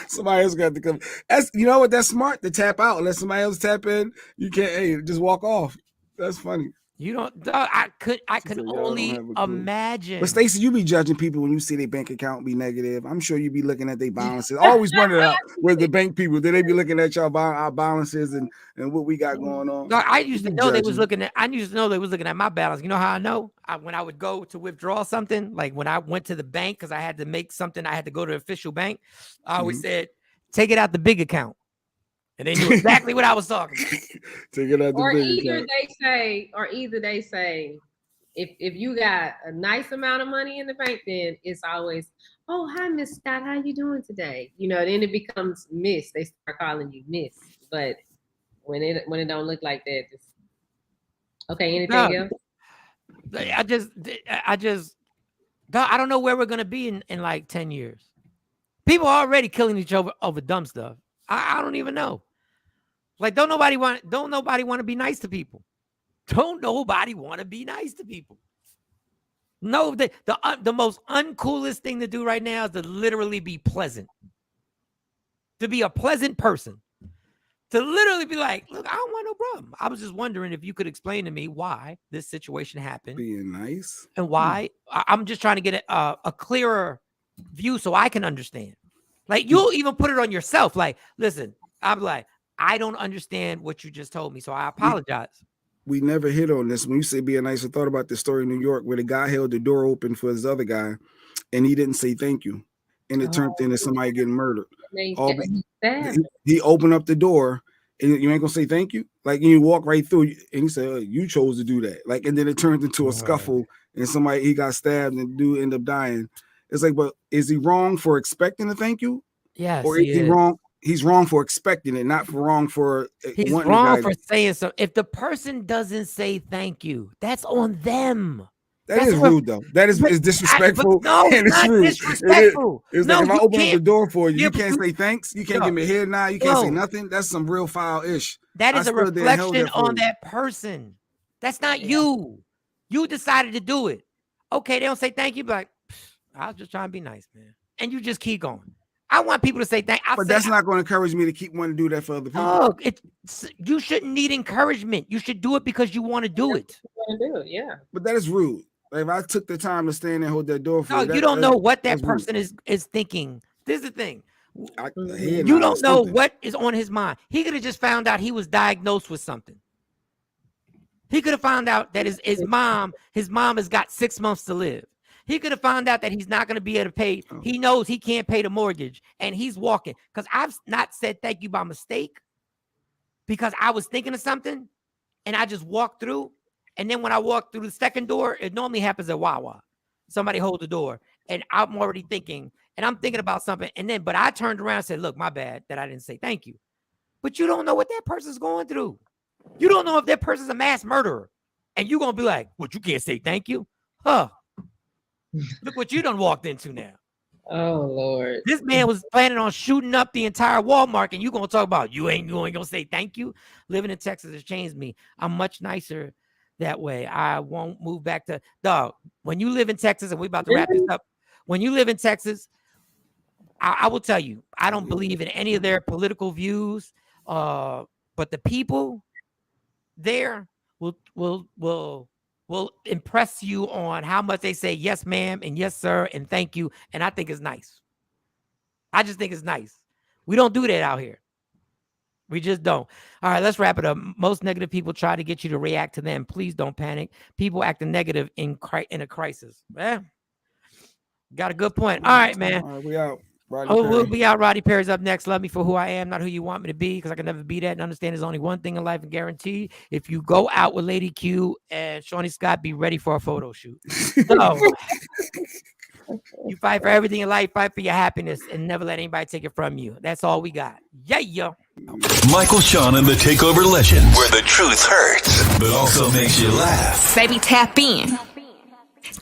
Somebody else got to come. You know what? That's smart to tap out. Let somebody else tap in. You can't, just walk off. That's funny. You don't. I could only imagine. But Stacey, you be judging people when you see their bank account be negative. I'm sure you be looking at their balances. I always wonder out with the bank people. Did they be looking at our balances and what we got going on? No, I used to know they was looking at. I used to know they was looking at my balance. You know how I know? When I would go to withdraw something, like when I went to the bank because I had to make something, I had to go to the official bank. I always said, "Take it out the big account." And they knew exactly what I was talking about. Take it out the either they say, if you got a nice amount of money in the bank, then it's always, oh, hi, Miss Scott, how you doing today? You know, then it becomes Miss. They start calling you Miss. But when it don't look like that, just okay. Anything else? I don't know where we're gonna be in like 10 years. People are already killing each other over dumb stuff. I don't even know. Like, don't nobody want to be nice to people. Don't nobody want to be nice to people. No, the most uncoolest thing to do right now is to literally be pleasant. To be a pleasant person. To literally be like, look, I don't want no problem. I was just wondering if you could explain to me why this situation happened. Being nice. And why. I'm just trying to get a clearer view so I can understand. Like, you'll even put it on yourself. Like, listen, I'm like, I don't understand what you just told me, so I apologize. We never hit on this. When you say being nice, I thought about this story in New York where the guy held the door open for his other guy, and he didn't say thank you. And it turned into somebody getting murdered. He opened up the door, and you ain't going to say thank you? Like, and you walk right through, and he said, you chose to do that. Like, and then it turned into a scuffle, and he got stabbed, and the dude ended up dying. It's like, but is he wrong for expecting a thank you? Yes, or is he wrong? He's wrong for expecting it, not for wrong for. He's wrong for saying so. If the person doesn't say thank you, that's on them. That's rude, though. That is disrespectful. It's rude. Disrespectful. It's like if I open up the door for you, you can't say thanks. You can't give me a head nod. You can't say nothing. That's some real foul ish. That is a reflection on that person. That's not you. You decided to do it. Okay, they don't say thank you, but like, I was just trying to be nice, man. And you just keep going. I want people to say thank you. But that's not going to encourage me to keep wanting to do that for other people. Oh, you shouldn't need encouragement. You should do it because you want to do it. Yeah. But that is rude. Like, if I took the time to stand and hold that door for you don't know what that person is thinking. This is the thing. You don't know what is on his mind. He could have just found out he was diagnosed with something. He could have found out that his mom has got 6 months to live. He could have found out that he's not going to be able to pay. He knows he can't pay the mortgage, and he's walking. Because I've not said thank you by mistake, because I was thinking of something, and I just walked through. And then when I walk through the second door, it normally happens at Wawa. Somebody hold the door, and I'm already thinking, and I'm thinking about something. But I turned around and said, look, my bad that I didn't say thank you. But you don't know what that person's going through. You don't know if that person's a mass murderer. And you're going to be like, what, you can't say thank you? Huh. Look what you done walked into now. Oh, Lord. This man was planning on shooting up the entire Walmart, and you going to talk about you ain't going to say thank you? Living in Texas has changed me. I'm much nicer that way. I won't move back to, dog, when you live in Texas, and we about to wrap this up. When you live in Texas, I will tell you, I don't believe in any of their political views, but the people there will impress you on how much they say yes, ma'am, and yes, sir, and thank you. And I think it's nice. I just think it's nice. We don't do that out here. We just don't. All right, let's wrap it up. Most negative people try to get you to react to them. Please don't panic. People acting negative in a crisis. Got a good point. All right, man. All right, we out. We'll be out. Roddy Perry's up next. Love me for who I am, not who you want me to be, because I can never be that. And understand there's only one thing in life and guarantee. If you go out with Lady Q and Shawnee Scott, be ready for a photo shoot. So you fight for everything in life, fight for your happiness, and never let anybody take it from you. That's all we got. Yeah. Michael Sean and the Takeover Legends, where the truth hurts, but also makes you laugh. Baby, tap in.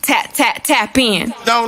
Tap in. Don't